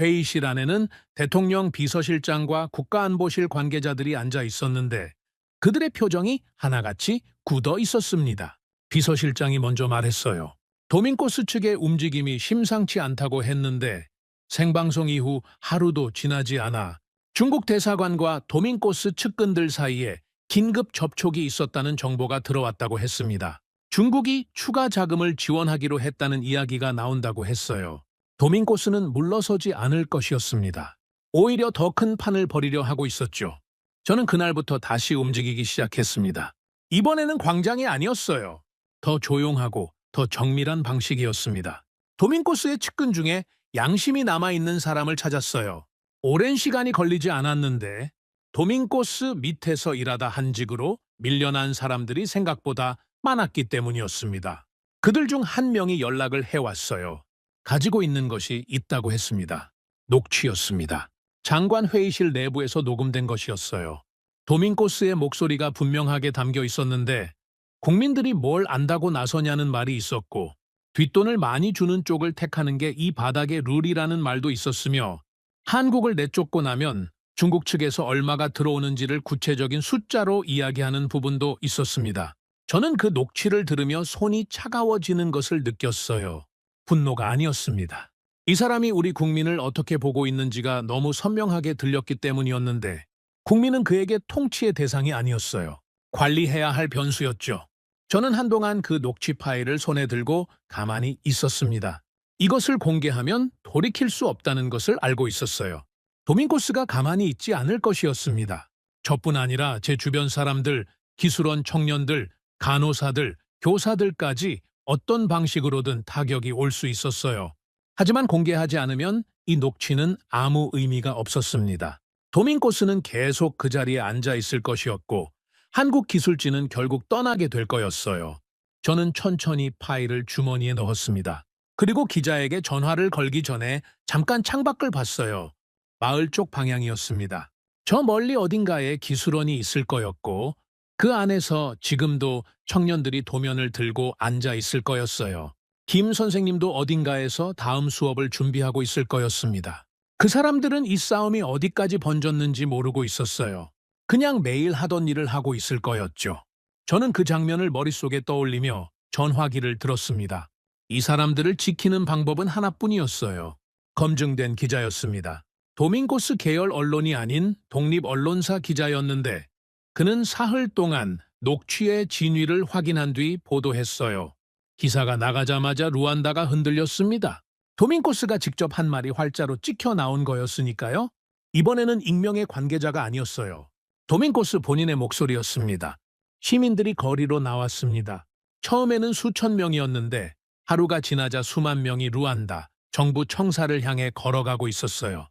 회의실 안에는 대통령 비서실장과 국가안보실 관계자들이 앉아 있었는데 그들의 표정이 하나같이 굳어 있었습니다. 비서실장이 먼저 말했어요. 도밍코스 측의 움직임이 심상치 않다고 했는데 생방송 이후 하루도 지나지 않아 중국 대사관과 도밍코스 측근들 사이에 긴급 접촉이 있었다는 정보가 들어왔다고 했습니다. 중국이 추가 자금을 지원하기로 했다는 이야기가 나온다고 했어요. 도밍코스는 물러서지 않을 것이었습니다. 오히려 더 큰 판을 벌이려 하고 있었죠. 저는 그날부터 다시 움직이기 시작했습니다. 이번에는 광장이 아니었어요. 더 조용하고 더 정밀한 방식이었습니다. 도밍코스의 측근 중에 양심이 남아있는 사람을 찾았어요. 오랜 시간이 걸리지 않았는데 도밍고스 밑에서 일하다 한직으로 밀려난 사람들이 생각보다 많았기 때문이었습니다. 그들 중 한 명이 연락을 해왔어요. 가지고 있는 것이 있다고 했습니다. 녹취였습니다. 장관 회의실 내부에서 녹음된 것이었어요. 도밍고스의 목소리가 분명하게 담겨 있었는데 국민들이 뭘 안다고 나서냐는 말이 있었고 뒷돈을 많이 주는 쪽을 택하는 게 이 바닥의 룰이라는 말도 있었으며 한국을 내쫓고 나면 중국 측에서 얼마가 들어오는지를 구체적인 숫자로 이야기하는 부분도 있었습니다. 저는 그 녹취를 들으며 손이 차가워지는 것을 느꼈어요. 분노가 아니었습니다. 이 사람이 우리 국민을 어떻게 보고 있는지가 너무 선명하게 들렸기 때문이었는데 국민은 그에게 통치의 대상이 아니었어요. 관리해야 할 변수였죠. 저는 한동안 그 녹취 파일을 손에 들고 가만히 있었습니다. 이것을 공개하면 돌이킬 수 없다는 것을 알고 있었어요. 도밍고스가 가만히 있지 않을 것이었습니다. 저뿐 아니라 제 주변 사람들, 기술원 청년들, 간호사들, 교사들까지 어떤 방식으로든 타격이 올 수 있었어요. 하지만 공개하지 않으면 이 녹취는 아무 의미가 없었습니다. 도밍고스는 계속 그 자리에 앉아 있을 것이었고 한국 기술진은 결국 떠나게 될 거였어요. 저는 천천히 파일을 주머니에 넣었습니다. 그리고 기자에게 전화를 걸기 전에 잠깐 창밖을 봤어요. 마을 쪽 방향이었습니다. 저 멀리 어딘가에 기술원이 있을 거였고 그 안에서 지금도 청년들이 도면을 들고 앉아 있을 거였어요. 김 선생님도 어딘가에서 다음 수업을 준비하고 있을 거였습니다. 그 사람들은 이 싸움이 어디까지 번졌는지 모르고 있었어요. 그냥 매일 하던 일을 하고 있을 거였죠. 저는 그 장면을 머릿속에 떠올리며 전화기를 들었습니다. 이 사람들을 지키는 방법은 하나뿐이었어요. 검증된 기자였습니다. 도밍고스 계열 언론이 아닌 독립 언론사 기자였는데 그는 사흘 동안 녹취의 진위를 확인한 뒤 보도했어요. 기사가 나가자마자 루안다가 흔들렸습니다. 도밍고스가 직접 한 말이 활자로 찍혀 나온 거였으니까요. 이번에는 익명의 관계자가 아니었어요. 도밍고스 본인의 목소리였습니다. 시민들이 거리로 나왔습니다. 처음에는 수천 명이었는데 하루가 지나자 수만 명이 루안다, 정부 청사를 향해 걸어가고 있었어요.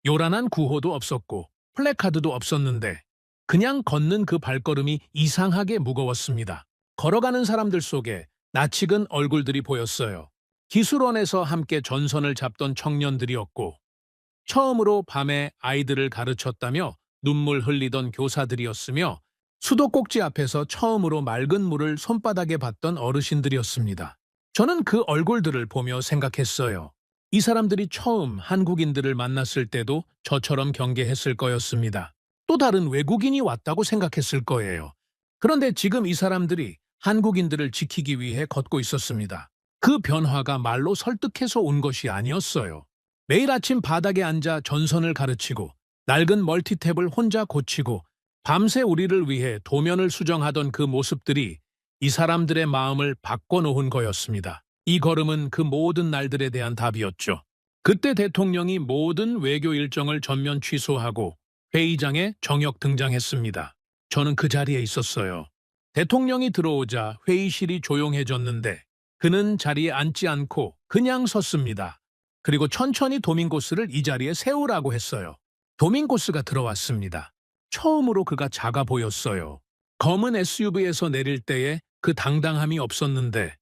요란한 구호도 없었고 플래카드도 없었는데 그냥 걷는 그 발걸음이 이상하게 무거웠습니다. 걸어가는 사람들 속에 낯익은 얼굴들이 보였어요. 기술원에서 함께 전선을 잡던 청년들이었고 처음으로 밤에 아이들을 가르쳤다며 눈물 흘리던 교사들이었으며 수도꼭지 앞에서 처음으로 맑은 물을 손바닥에 받던 어르신들이었습니다. 저는 그 얼굴들을 보며 생각했어요. 이 사람들이 처음 한국인들을 만났을 때도 저처럼 경계했을 거였습니다. 또 다른 외국인이 왔다고 생각했을 거예요. 그런데 지금 이 사람들이 한국인들을 지키기 위해 걷고 있었습니다. 그 변화가 말로 설득해서 온 것이 아니었어요. 매일 아침 바닥에 앉아 전선을 가르치고 낡은 멀티탭을 혼자 고치고 밤새 우리를 위해 도면을 수정하던 그 모습들이 이 사람들의 마음을 바꿔놓은 거였습니다. 이 걸음은 그 모든 날들에 대한 답이었죠. 그때 대통령이 모든 외교 일정을 전면 취소하고 회의장에 정역 등장했습니다. 저는 그 자리에 있었어요. 대통령이 들어오자 회의실이 조용해졌는데 그는 자리에 앉지 않고 그냥 섰습니다. 그리고 천천히 도밍고스를 이 자리에 세우라고 했어요. 도밍고스가 들어왔습니다. 처음으로 그가 작아 보였어요. 검은 SUV에서 내릴 때에 그 당당함이 없었는데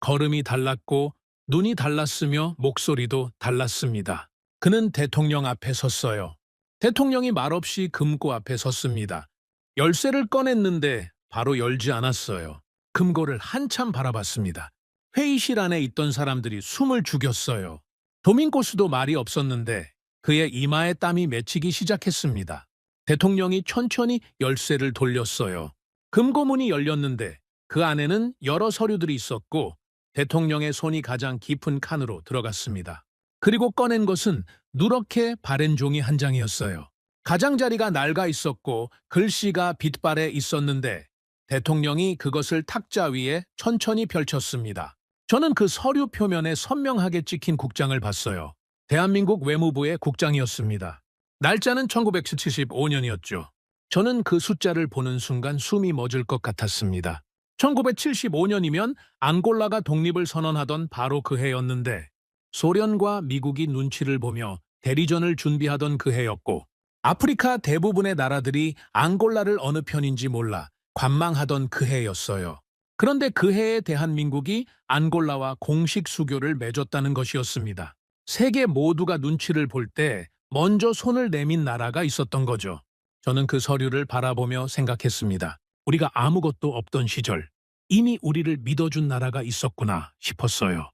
걸음이 달랐고 눈이 달랐으며 목소리도 달랐습니다. 그는 대통령 앞에 섰어요. 대통령이 말없이 금고 앞에 섰습니다. 열쇠를 꺼냈는데 바로 열지 않았어요. 금고를 한참 바라봤습니다. 회의실 안에 있던 사람들이 숨을 죽였어요. 도밍고스도 말이 없었는데 그의 이마에 땀이 맺히기 시작했습니다. 대통령이 천천히 열쇠를 돌렸어요. 금고문이 열렸는데 그 안에는 여러 서류들이 있었고 대통령의 손이 가장 깊은 칸으로 들어갔습니다. 그리고 꺼낸 것은 누렇게 바랜 종이 한 장이었어요. 가장자리가 낡아 있었고 글씨가 빛발에 있었는데 대통령이 그것을 탁자 위에 천천히 펼쳤습니다. 저는 그 서류 표면에 선명하게 찍힌 국장을 봤어요. 대한민국 외무부의 국장이었습니다. 날짜는 1975년이었죠. 저는 그 숫자를 보는 순간 숨이 멎을 것 같았습니다. 1975년이면 앙골라가 독립을 선언하던 바로 그 해였는데 소련과 미국이 눈치를 보며 대리전을 준비하던 그 해였고 아프리카 대부분의 나라들이 앙골라를 어느 편인지 몰라 관망하던 그 해였어요. 그런데 그 해에 대한민국이 앙골라와 공식 수교를 맺었다는 것이었습니다. 세계 모두가 눈치를 볼 때 먼저 손을 내민 나라가 있었던 거죠. 저는 그 서류를 바라보며 생각했습니다. 우리가 아무것도 없던 시절, 이미 우리를 믿어준 나라가 있었구나 싶었어요.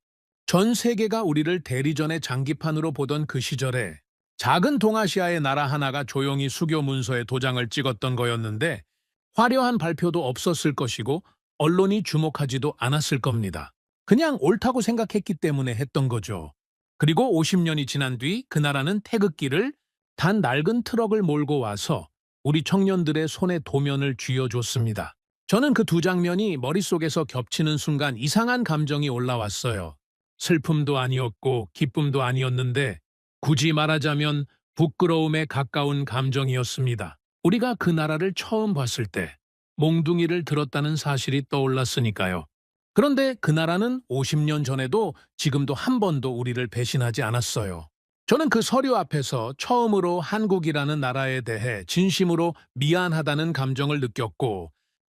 전 세계가 우리를 대리전의 장기판으로 보던 그 시절에 작은 동아시아의 나라 하나가 조용히 수교 문서에 도장을 찍었던 거였는데 화려한 발표도 없었을 것이고 언론이 주목하지도 않았을 겁니다. 그냥 옳다고 생각했기 때문에 했던 거죠. 그리고 50년이 지난 뒤 그 나라는 태극기를 단 낡은 트럭을 몰고 와서 우리 청년들의 손에 도면을 쥐어줬습니다. 저는 그 두 장면이 머릿속에서 겹치는 순간 이상한 감정이 올라왔어요. 슬픔도 아니었고 기쁨도 아니었는데 굳이 말하자면 부끄러움에 가까운 감정이었습니다. 우리가 그 나라를 처음 봤을 때 몽둥이를 들었다는 사실이 떠올랐으니까요. 그런데 그 나라는 50년 전에도 지금도 한 번도 우리를 배신하지 않았어요. 저는 그 서류 앞에서 처음으로 한국이라는 나라에 대해 진심으로 미안하다는 감정을 느꼈고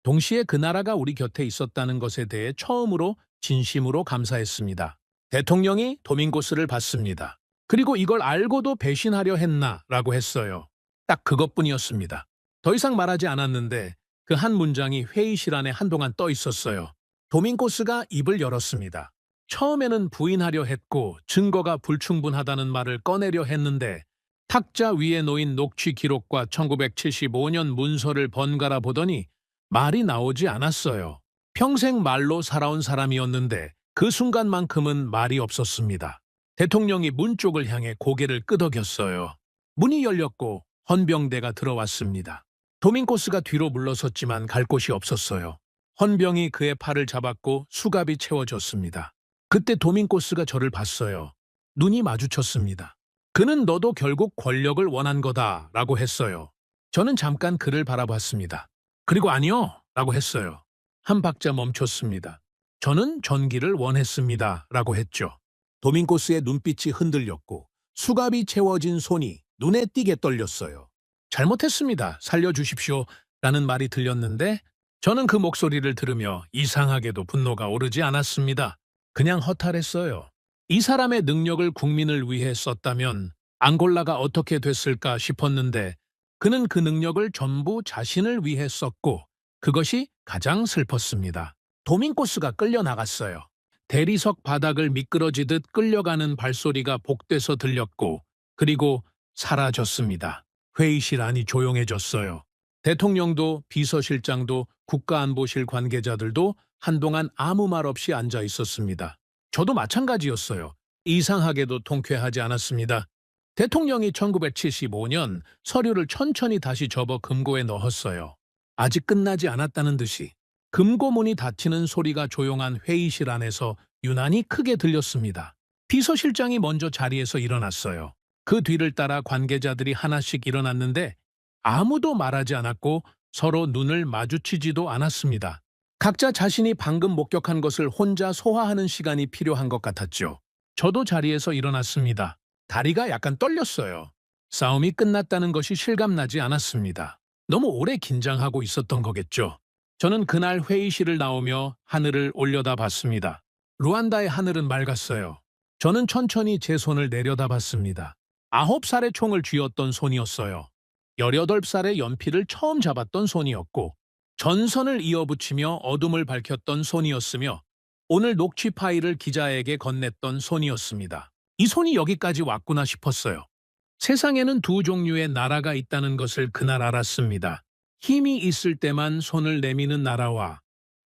동시에 그 나라가 우리 곁에 있었다는 것에 대해 처음으로 진심으로 감사했습니다. 대통령이 도밍고스를 받습니다. 그리고 이걸 알고도 배신하려 했나 라고 했어요. 딱 그것뿐이었습니다. 더 이상 말하지 않았는데 그 한 문장이 회의실 안에 한동안 떠 있었어요. 도밍고스가 입을 열었습니다. 처음에는 부인하려 했고 증거가 불충분하다는 말을 꺼내려 했는데 탁자 위에 놓인 녹취 기록과 1975년 문서를 번갈아 보더니 말이 나오지 않았어요. 평생 말로 살아온 사람이었는데 그 순간만큼은 말이 없었습니다. 대통령이 문 쪽을 향해 고개를 끄덕였어요. 문이 열렸고 헌병대가 들어왔습니다. 도밍고스가 뒤로 물러섰지만 갈 곳이 없었어요. 헌병이 그의 팔을 잡았고 수갑이 채워졌습니다. 그때 도밍고스가 저를 봤어요. 눈이 마주쳤습니다. 그는 너도 결국 권력을 원한 거다 라고 했어요. 저는 잠깐 그를 바라봤습니다. 그리고 아니요 라고 했어요. 한 박자 멈췄습니다. 저는 전기를 원했습니다 라고 했죠. 도밍고스의 눈빛이 흔들렸고 수갑이 채워진 손이 눈에 띄게 떨렸어요. 잘못했습니다. 살려주십시오 라는 말이 들렸는데 저는 그 목소리를 들으며 이상하게도 분노가 오르지 않았습니다. 그냥 허탈했어요. 이 사람의 능력을 국민을 위해 썼다면 앙골라가 어떻게 됐을까 싶었는데 그는 그 능력을 전부 자신을 위해 썼고 그것이 가장 슬펐습니다. 도밍고스가 끌려나갔어요. 대리석 바닥을 미끄러지듯 끌려가는 발소리가 복돼서 들렸고 그리고 사라졌습니다. 회의실 안이 조용해졌어요. 대통령도 비서실장도 국가안보실 관계자들도 한동안 아무 말 없이 앉아 있었습니다. 저도 마찬가지였어요. 이상하게도 통쾌하지 않았습니다. 대통령이 1975년 서류를 천천히 다시 접어 금고에 넣었어요. 아직 끝나지 않았다는 듯이 금고문이 닫히는 소리가 조용한 회의실 안에서 유난히 크게 들렸습니다. 비서실장이 먼저 자리에서 일어났어요. 그 뒤를 따라 관계자들이 하나씩 일어났는데 아무도 말하지 않았고 서로 눈을 마주치지도 않았습니다. 각자 자신이 방금 목격한 것을 혼자 소화하는 시간이 필요한 것 같았죠. 저도 자리에서 일어났습니다. 다리가 약간 떨렸어요. 싸움이 끝났다는 것이 실감나지 않았습니다. 너무 오래 긴장하고 있었던 거겠죠. 저는 그날 회의실을 나오며 하늘을 올려다봤습니다. 루안다의 하늘은 맑았어요. 저는 천천히 제 손을 내려다봤습니다. 9살에 총을 쥐었던 손이었어요. 18살에 연필을 처음 잡았던 손이었고 전선을 이어붙이며 어둠을 밝혔던 손이었으며 오늘 녹취 파일을 기자에게 건넸던 손이었습니다. 이 손이 여기까지 왔구나 싶었어요. 세상에는 두 종류의 나라가 있다는 것을 그날 알았습니다. 힘이 있을 때만 손을 내미는 나라와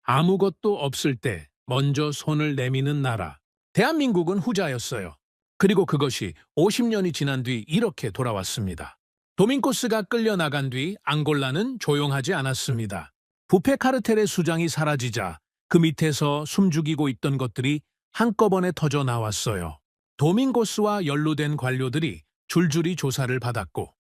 아무것도 없을 때 먼저 손을 내미는 나라. 대한민국은 후자였어요. 그리고 그것이 50년이 지난 뒤 이렇게 돌아왔습니다. 도밍고스가 끌려나간 뒤 앙골라는 조용하지 않았습니다. 부페 카르텔의 수장이 사라지자 그 밑에서 숨죽이고 있던 것들이 한꺼번에 터져 나왔어요. 도밍고스와 연루된 관료들이 줄줄이 조사를 받았고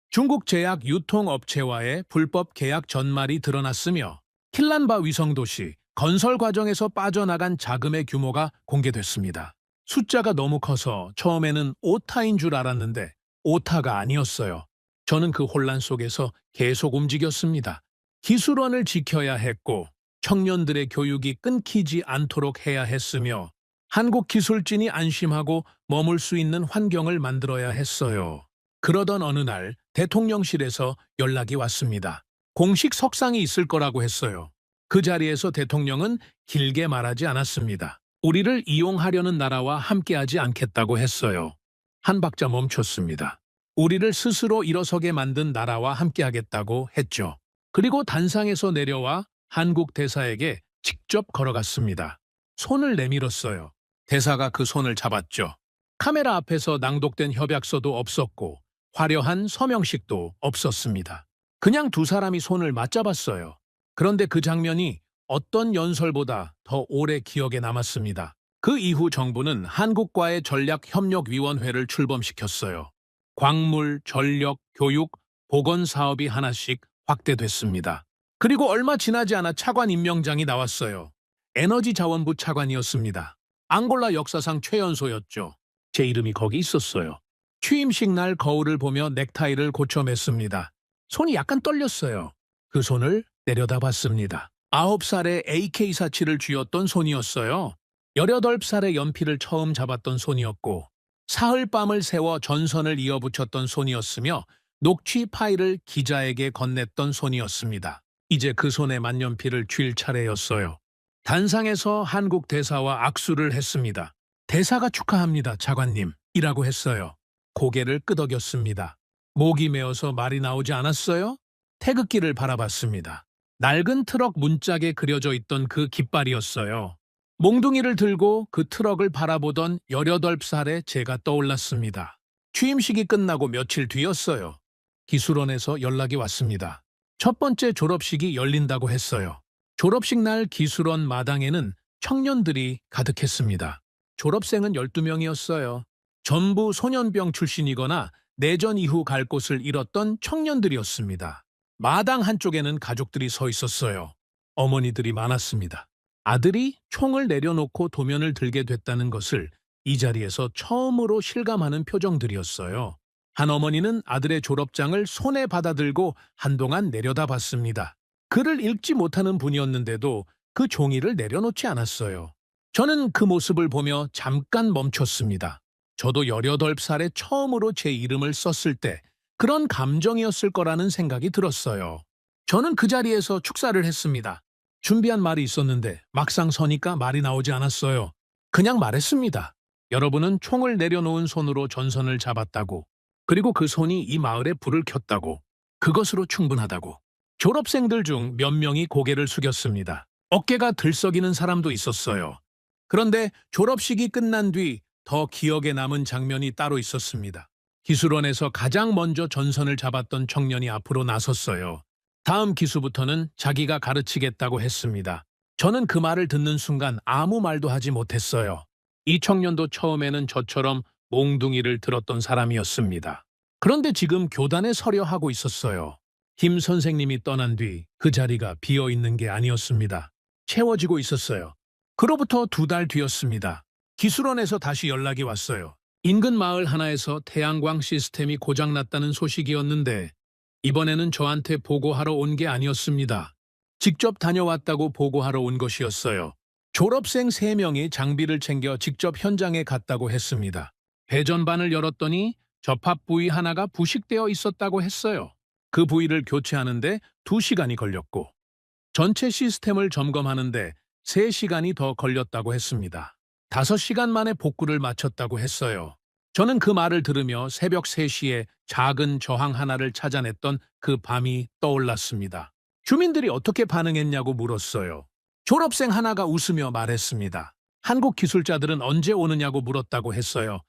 중국 제약 유통업체와의 불법 계약 전말이 드러났으며 킬란바 위성도시 건설 과정에서 빠져나간 자금의 규모가 공개됐습니다. 숫자가 너무 커서 처음에는 오타인 줄 알았는데 오타가 아니었어요. 저는 그 혼란 속에서 계속 움직였습니다. 기술원을 지켜야 했고 청년들의 교육이 끊기지 않도록 해야 했으며 한국 기술진이 안심하고 머물 수 있는 환경을 만들어야 했어요. 그러던 어느 날 대통령실에서 연락이 왔습니다. 공식 석상이 있을 거라고 했어요. 그 자리에서 대통령은 길게 말하지 않았습니다. 우리를 이용하려는 나라와 함께하지 않겠다고 했어요. 한 박자 멈췄습니다. 우리를 스스로 일어서게 만든 나라와 함께하겠다고 했죠. 그리고 단상에서 내려와 한국 대사에게 직접 걸어갔습니다. 손을 내밀었어요. 대사가 그 손을 잡았죠. 카메라 앞에서 낭독된 협약서도 없었고 화려한 서명식도 없었습니다. 그냥 두 사람이 손을 맞잡았어요. 그런데 그 장면이 어떤 연설보다 더 오래 기억에 남았습니다. 그 이후 정부는 한국과의 전략협력위원회를 출범시켰어요. 광물, 전력, 교육, 보건 사업이 하나씩 확대됐습니다. 그리고 얼마 지나지 않아 차관 임명장이 나왔어요. 에너지자원부 차관이었습니다. 앙골라 역사상 최연소였죠. 제 이름이 거기 있었어요. 취임식 날 거울을 보며 넥타이를 고쳐 맸습니다. 손이 약간 떨렸어요. 그 손을 내려다봤습니다. 9살에 AK-47을 쥐었던 손이었어요. 18살에 연필을 처음 잡았던 손이었고 사흘 밤을 새워 전선을 이어붙였던 손이었으며 녹취 파일을 기자에게 건넸던 손이었습니다. 이제 그 손에 만년필을 쥘 차례였어요. 단상에서 한국 대사와 악수를 했습니다. 대사가 축하합니다, 차관님. 이라고 했어요. 고개를 끄덕였습니다. 목이 메어서 말이 나오지 않았어요? 태극기를 바라봤습니다. 낡은 트럭 문짝에 그려져 있던 그 깃발이었어요. 몽둥이를 들고 그 트럭을 바라보던 18살의 제가 떠올랐습니다. 취임식이 끝나고 며칠 뒤였어요. 기술원에서 연락이 왔습니다. 첫 번째 졸업식이 열린다고 했어요. 졸업식 날 기술원 마당에는 청년들이 가득했습니다. 졸업생은 12명이었어요. 전부 소년병 출신이거나 내전 이후 갈 곳을 잃었던 청년들이었습니다. 마당 한쪽에는 가족들이 서 있었어요. 어머니들이 많았습니다. 아들이 총을 내려놓고 도면을 들게 됐다는 것을 이 자리에서 처음으로 실감하는 표정들이었어요. 한 어머니는 아들의 졸업장을 손에 받아들고 한동안 내려다봤습니다. 글을 읽지 못하는 분이었는데도 그 종이를 내려놓지 않았어요. 저는 그 모습을 보며 잠깐 멈췄습니다. 저도 18살에 처음으로 제 이름을 썼을 때 그런 감정이었을 거라는 생각이 들었어요. 저는 그 자리에서 축사를 했습니다. 준비한 말이 있었는데 막상 서니까 말이 나오지 않았어요. 그냥 말했습니다. 여러분은 총을 내려놓은 손으로 전선을 잡았다고. 그리고 그 손이 이 마을에 불을 켰다고. 그것으로 충분하다고. 졸업생들 중 몇 명이 고개를 숙였습니다. 어깨가 들썩이는 사람도 있었어요. 그런데 졸업식이 끝난 뒤 더 기억에 남은 장면이 따로 있었습니다. 기술원에서 가장 먼저 전선을 잡았던 청년이 앞으로 나섰어요. 다음 기수부터는 자기가 가르치겠다고 했습니다. 저는 그 말을 듣는 순간 아무 말도 하지 못했어요. 이 청년도 처음에는 저처럼 몽둥이를 들었던 사람이었습니다. 그런데 지금 교단에 서려 하고 있었어요. 김 선생님이 떠난 뒤 그 자리가 비어있는 게 아니었습니다. 채워지고 있었어요. 그로부터 2달 뒤였습니다. 기술원에서 다시 연락이 왔어요. 인근 마을 하나에서 태양광 시스템이 고장났다는 소식이었는데 이번에는 저한테 보고하러 온 게 아니었습니다. 직접 다녀왔다고 보고하러 온 것이었어요. 졸업생 3명이 장비를 챙겨 직접 현장에 갔다고 했습니다. 배전반을 열었더니 접합 부위 하나가 부식되어 있었다고 했어요. 그 부위를 교체하는데 2시간이 걸렸고 전체 시스템을 점검하는데 3시간이 더 걸렸다고 했습니다. 5시간 만에 복구를 마쳤다고 했어요. 저는 그 말을 들으며 새벽 3시에 작은 저항 하나를 찾아냈던 그 밤이 떠올랐습니다. 주민들이 어떻게 반응했냐고 물었어요. 졸업생 하나가 웃으며 말했습니다. 한국 기술자들은 언제 오느냐고 물었다고 했어요.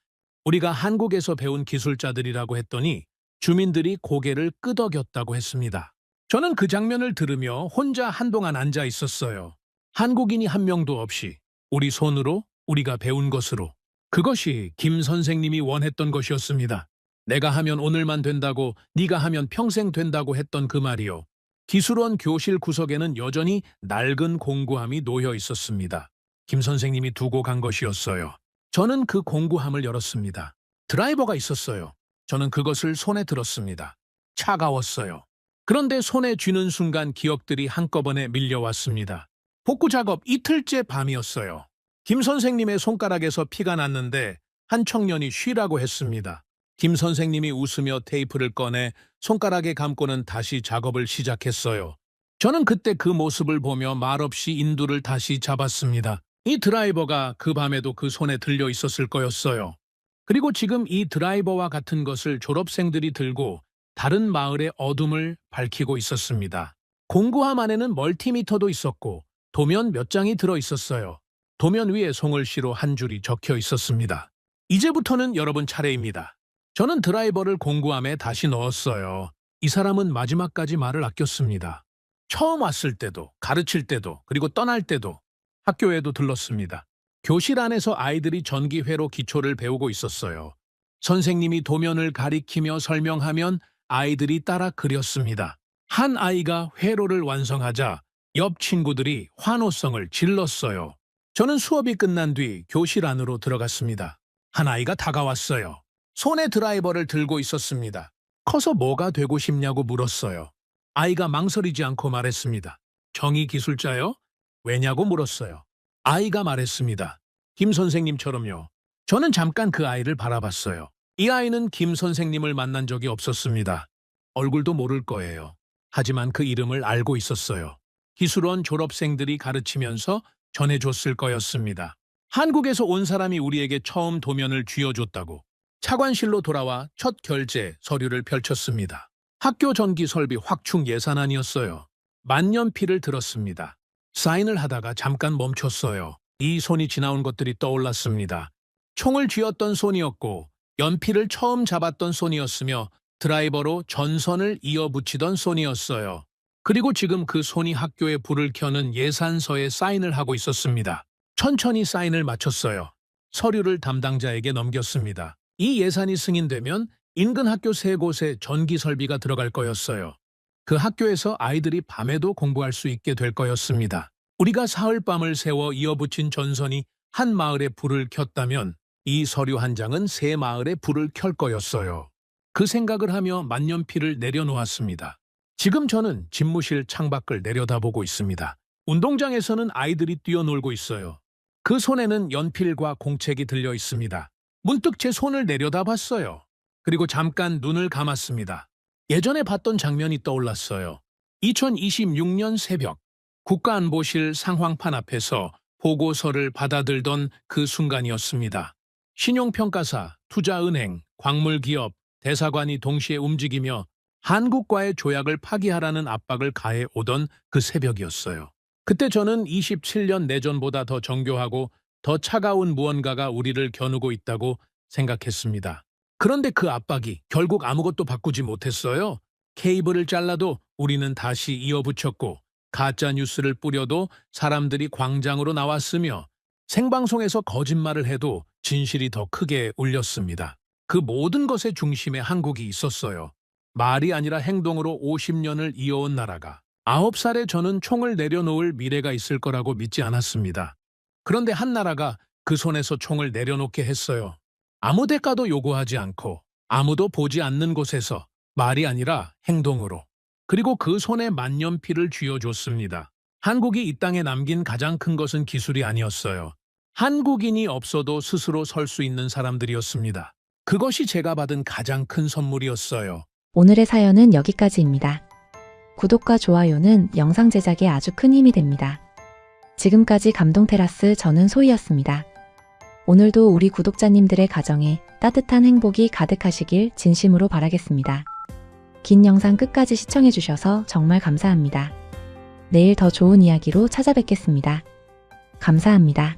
우리가 한국에서 배운 기술자들이라고 했더니 주민들이 고개를 끄덕였다고 했습니다. 저는 그 장면을 들으며 혼자 한동안 앉아 있었어요. 한국인이 한 명도 없이 우리 손으로 우리가 배운 것으로. 그것이 김 선생님이 원했던 것이었습니다. 내가 하면 오늘만 된다고 네가 하면 평생 된다고 했던 그 말이요. 기술원 교실 구석에는 여전히 낡은 공구함이 놓여 있었습니다. 김 선생님이 두고 간 것이었어요. 저는 그 공구함을 열었습니다. 드라이버가 있었어요. 저는 그것을 손에 들었습니다. 차가웠어요. 그런데 손에 쥐는 순간 기억들이 한꺼번에 밀려왔습니다. 복구 작업 이틀째 밤이었어요. 김 선생님의 손가락에서 피가 났는데 한 청년이 쉬라고 했습니다. 김 선생님이 웃으며 테이프를 꺼내 손가락에 감고는 다시 작업을 시작했어요. 저는 그때 그 모습을 보며 말없이 인두를 다시 잡았습니다. 이 드라이버가 그 밤에도 그 손에 들려 있었을 거였어요. 그리고 지금 이 드라이버와 같은 것을 졸업생들이 들고 다른 마을의 어둠을 밝히고 있었습니다. 공구함 안에는 멀티미터도 있었고 도면 몇 장이 들어 있었어요. 도면 위에 송을시로 한 줄이 적혀 있었습니다. 이제부터는 여러분 차례입니다. 저는 드라이버를 공구함에 다시 넣었어요. 이 사람은 마지막까지 말을 아꼈습니다. 처음 왔을 때도, 가르칠 때도, 그리고 떠날 때도 학교에도 들렀습니다. 교실 안에서 아이들이 전기회로 기초를 배우고 있었어요. 선생님이 도면을 가리키며 설명하면 아이들이 따라 그렸습니다. 한 아이가 회로를 완성하자 옆 친구들이 환호성을 질렀어요. 저는 수업이 끝난 뒤 교실 안으로 들어갔습니다. 한 아이가 다가왔어요. 손에 드라이버를 들고 있었습니다. 커서 뭐가 되고 싶냐고 물었어요. 아이가 망설이지 않고 말했습니다. 정의기술자요? 왜냐고 물었어요. 아이가 말했습니다. 김 선생님처럼요. 저는 잠깐 그 아이를 바라봤어요. 이 아이는 김 선생님을 만난 적이 없었습니다. 얼굴도 모를 거예요. 하지만 그 이름을 알고 있었어요. 기술원 졸업생들이 가르치면서 전해줬을 거였습니다. 한국에서 온 사람이 우리에게 처음 도면을 쥐어줬다고. 차관실로 돌아와 첫 결제 서류를 펼쳤습니다. 학교 전기 설비 확충 예산안이었어요. 만년필을 들었습니다. 사인을 하다가 잠깐 멈췄어요. 이 손이 지나온 것들이 떠올랐습니다. 총을 쥐었던 손이었고 연필을 처음 잡았던 손이었으며 드라이버로 전선을 이어붙이던 손이었어요. 그리고 지금 그 손이 학교에 불을 켜는 예산서에 사인을 하고 있었습니다. 천천히 사인을 마쳤어요. 서류를 담당자에게 넘겼습니다. 이 예산이 승인되면 인근 학교 3곳에 전기 설비가 들어갈 거였어요. 그 학교에서 아이들이 밤에도 공부할 수 있게 될 거였습니다. 우리가 사흘밤을 세워 이어붙인 전선이 한 마을에 불을 켰다면 이 서류 한 장은 3마을에 불을 켤 거였어요. 그 생각을 하며 만년필을 내려놓았습니다. 지금 저는 집무실 창밖을 내려다보고 있습니다. 운동장에서는 아이들이 뛰어놀고 있어요. 그 손에는 연필과 공책이 들려 있습니다. 문득 제 손을 내려다봤어요. 그리고 잠깐 눈을 감았습니다. 예전에 봤던 장면이 떠올랐어요. 2026년 새벽, 국가안보실 상황판 앞에서 보고서를 받아들던 그 순간이었습니다. 신용평가사, 투자은행, 광물기업, 대사관이 동시에 움직이며 한국과의 조약을 파기하라는 압박을 가해 오던 그 새벽이었어요. 그때 저는 27년 내전보다 더 정교하고 더 차가운 무언가가 우리를 겨누고 있다고 생각했습니다. 그런데 그 압박이 결국 아무것도 바꾸지 못했어요. 케이블을 잘라도 우리는 다시 이어붙였고 가짜 뉴스를 뿌려도 사람들이 광장으로 나왔으며 생방송에서 거짓말을 해도 진실이 더 크게 울렸습니다. 그 모든 것의 중심에 한국이 있었어요. 말이 아니라 행동으로 50년을 이어온 나라가. 9살에 저는 총을 내려놓을 미래가 있을 거라고 믿지 않았습니다. 그런데 한 나라가 그 손에서 총을 내려놓게 했어요. 아무 대가도 요구하지 않고 아무도 보지 않는 곳에서 말이 아니라 행동으로. 그리고 그 손에 만년필을 쥐어줬습니다. 한국이 이 땅에 남긴 가장 큰 것은 기술이 아니었어요. 한국인이 없어도 스스로 설 수 있는 사람들이었습니다. 그것이 제가 받은 가장 큰 선물이었어요. 오늘의 사연은 여기까지입니다. 구독과 좋아요는 영상 제작에 아주 큰 힘이 됩니다. 지금까지 감동테라스 저는 소희였습니다. 오늘도 우리 구독자님들의 가정에 따뜻한 행복이 가득하시길 진심으로 바라겠습니다. 긴 영상 끝까지 시청해주셔서 정말 감사합니다. 내일 더 좋은 이야기로 찾아뵙겠습니다. 감사합니다.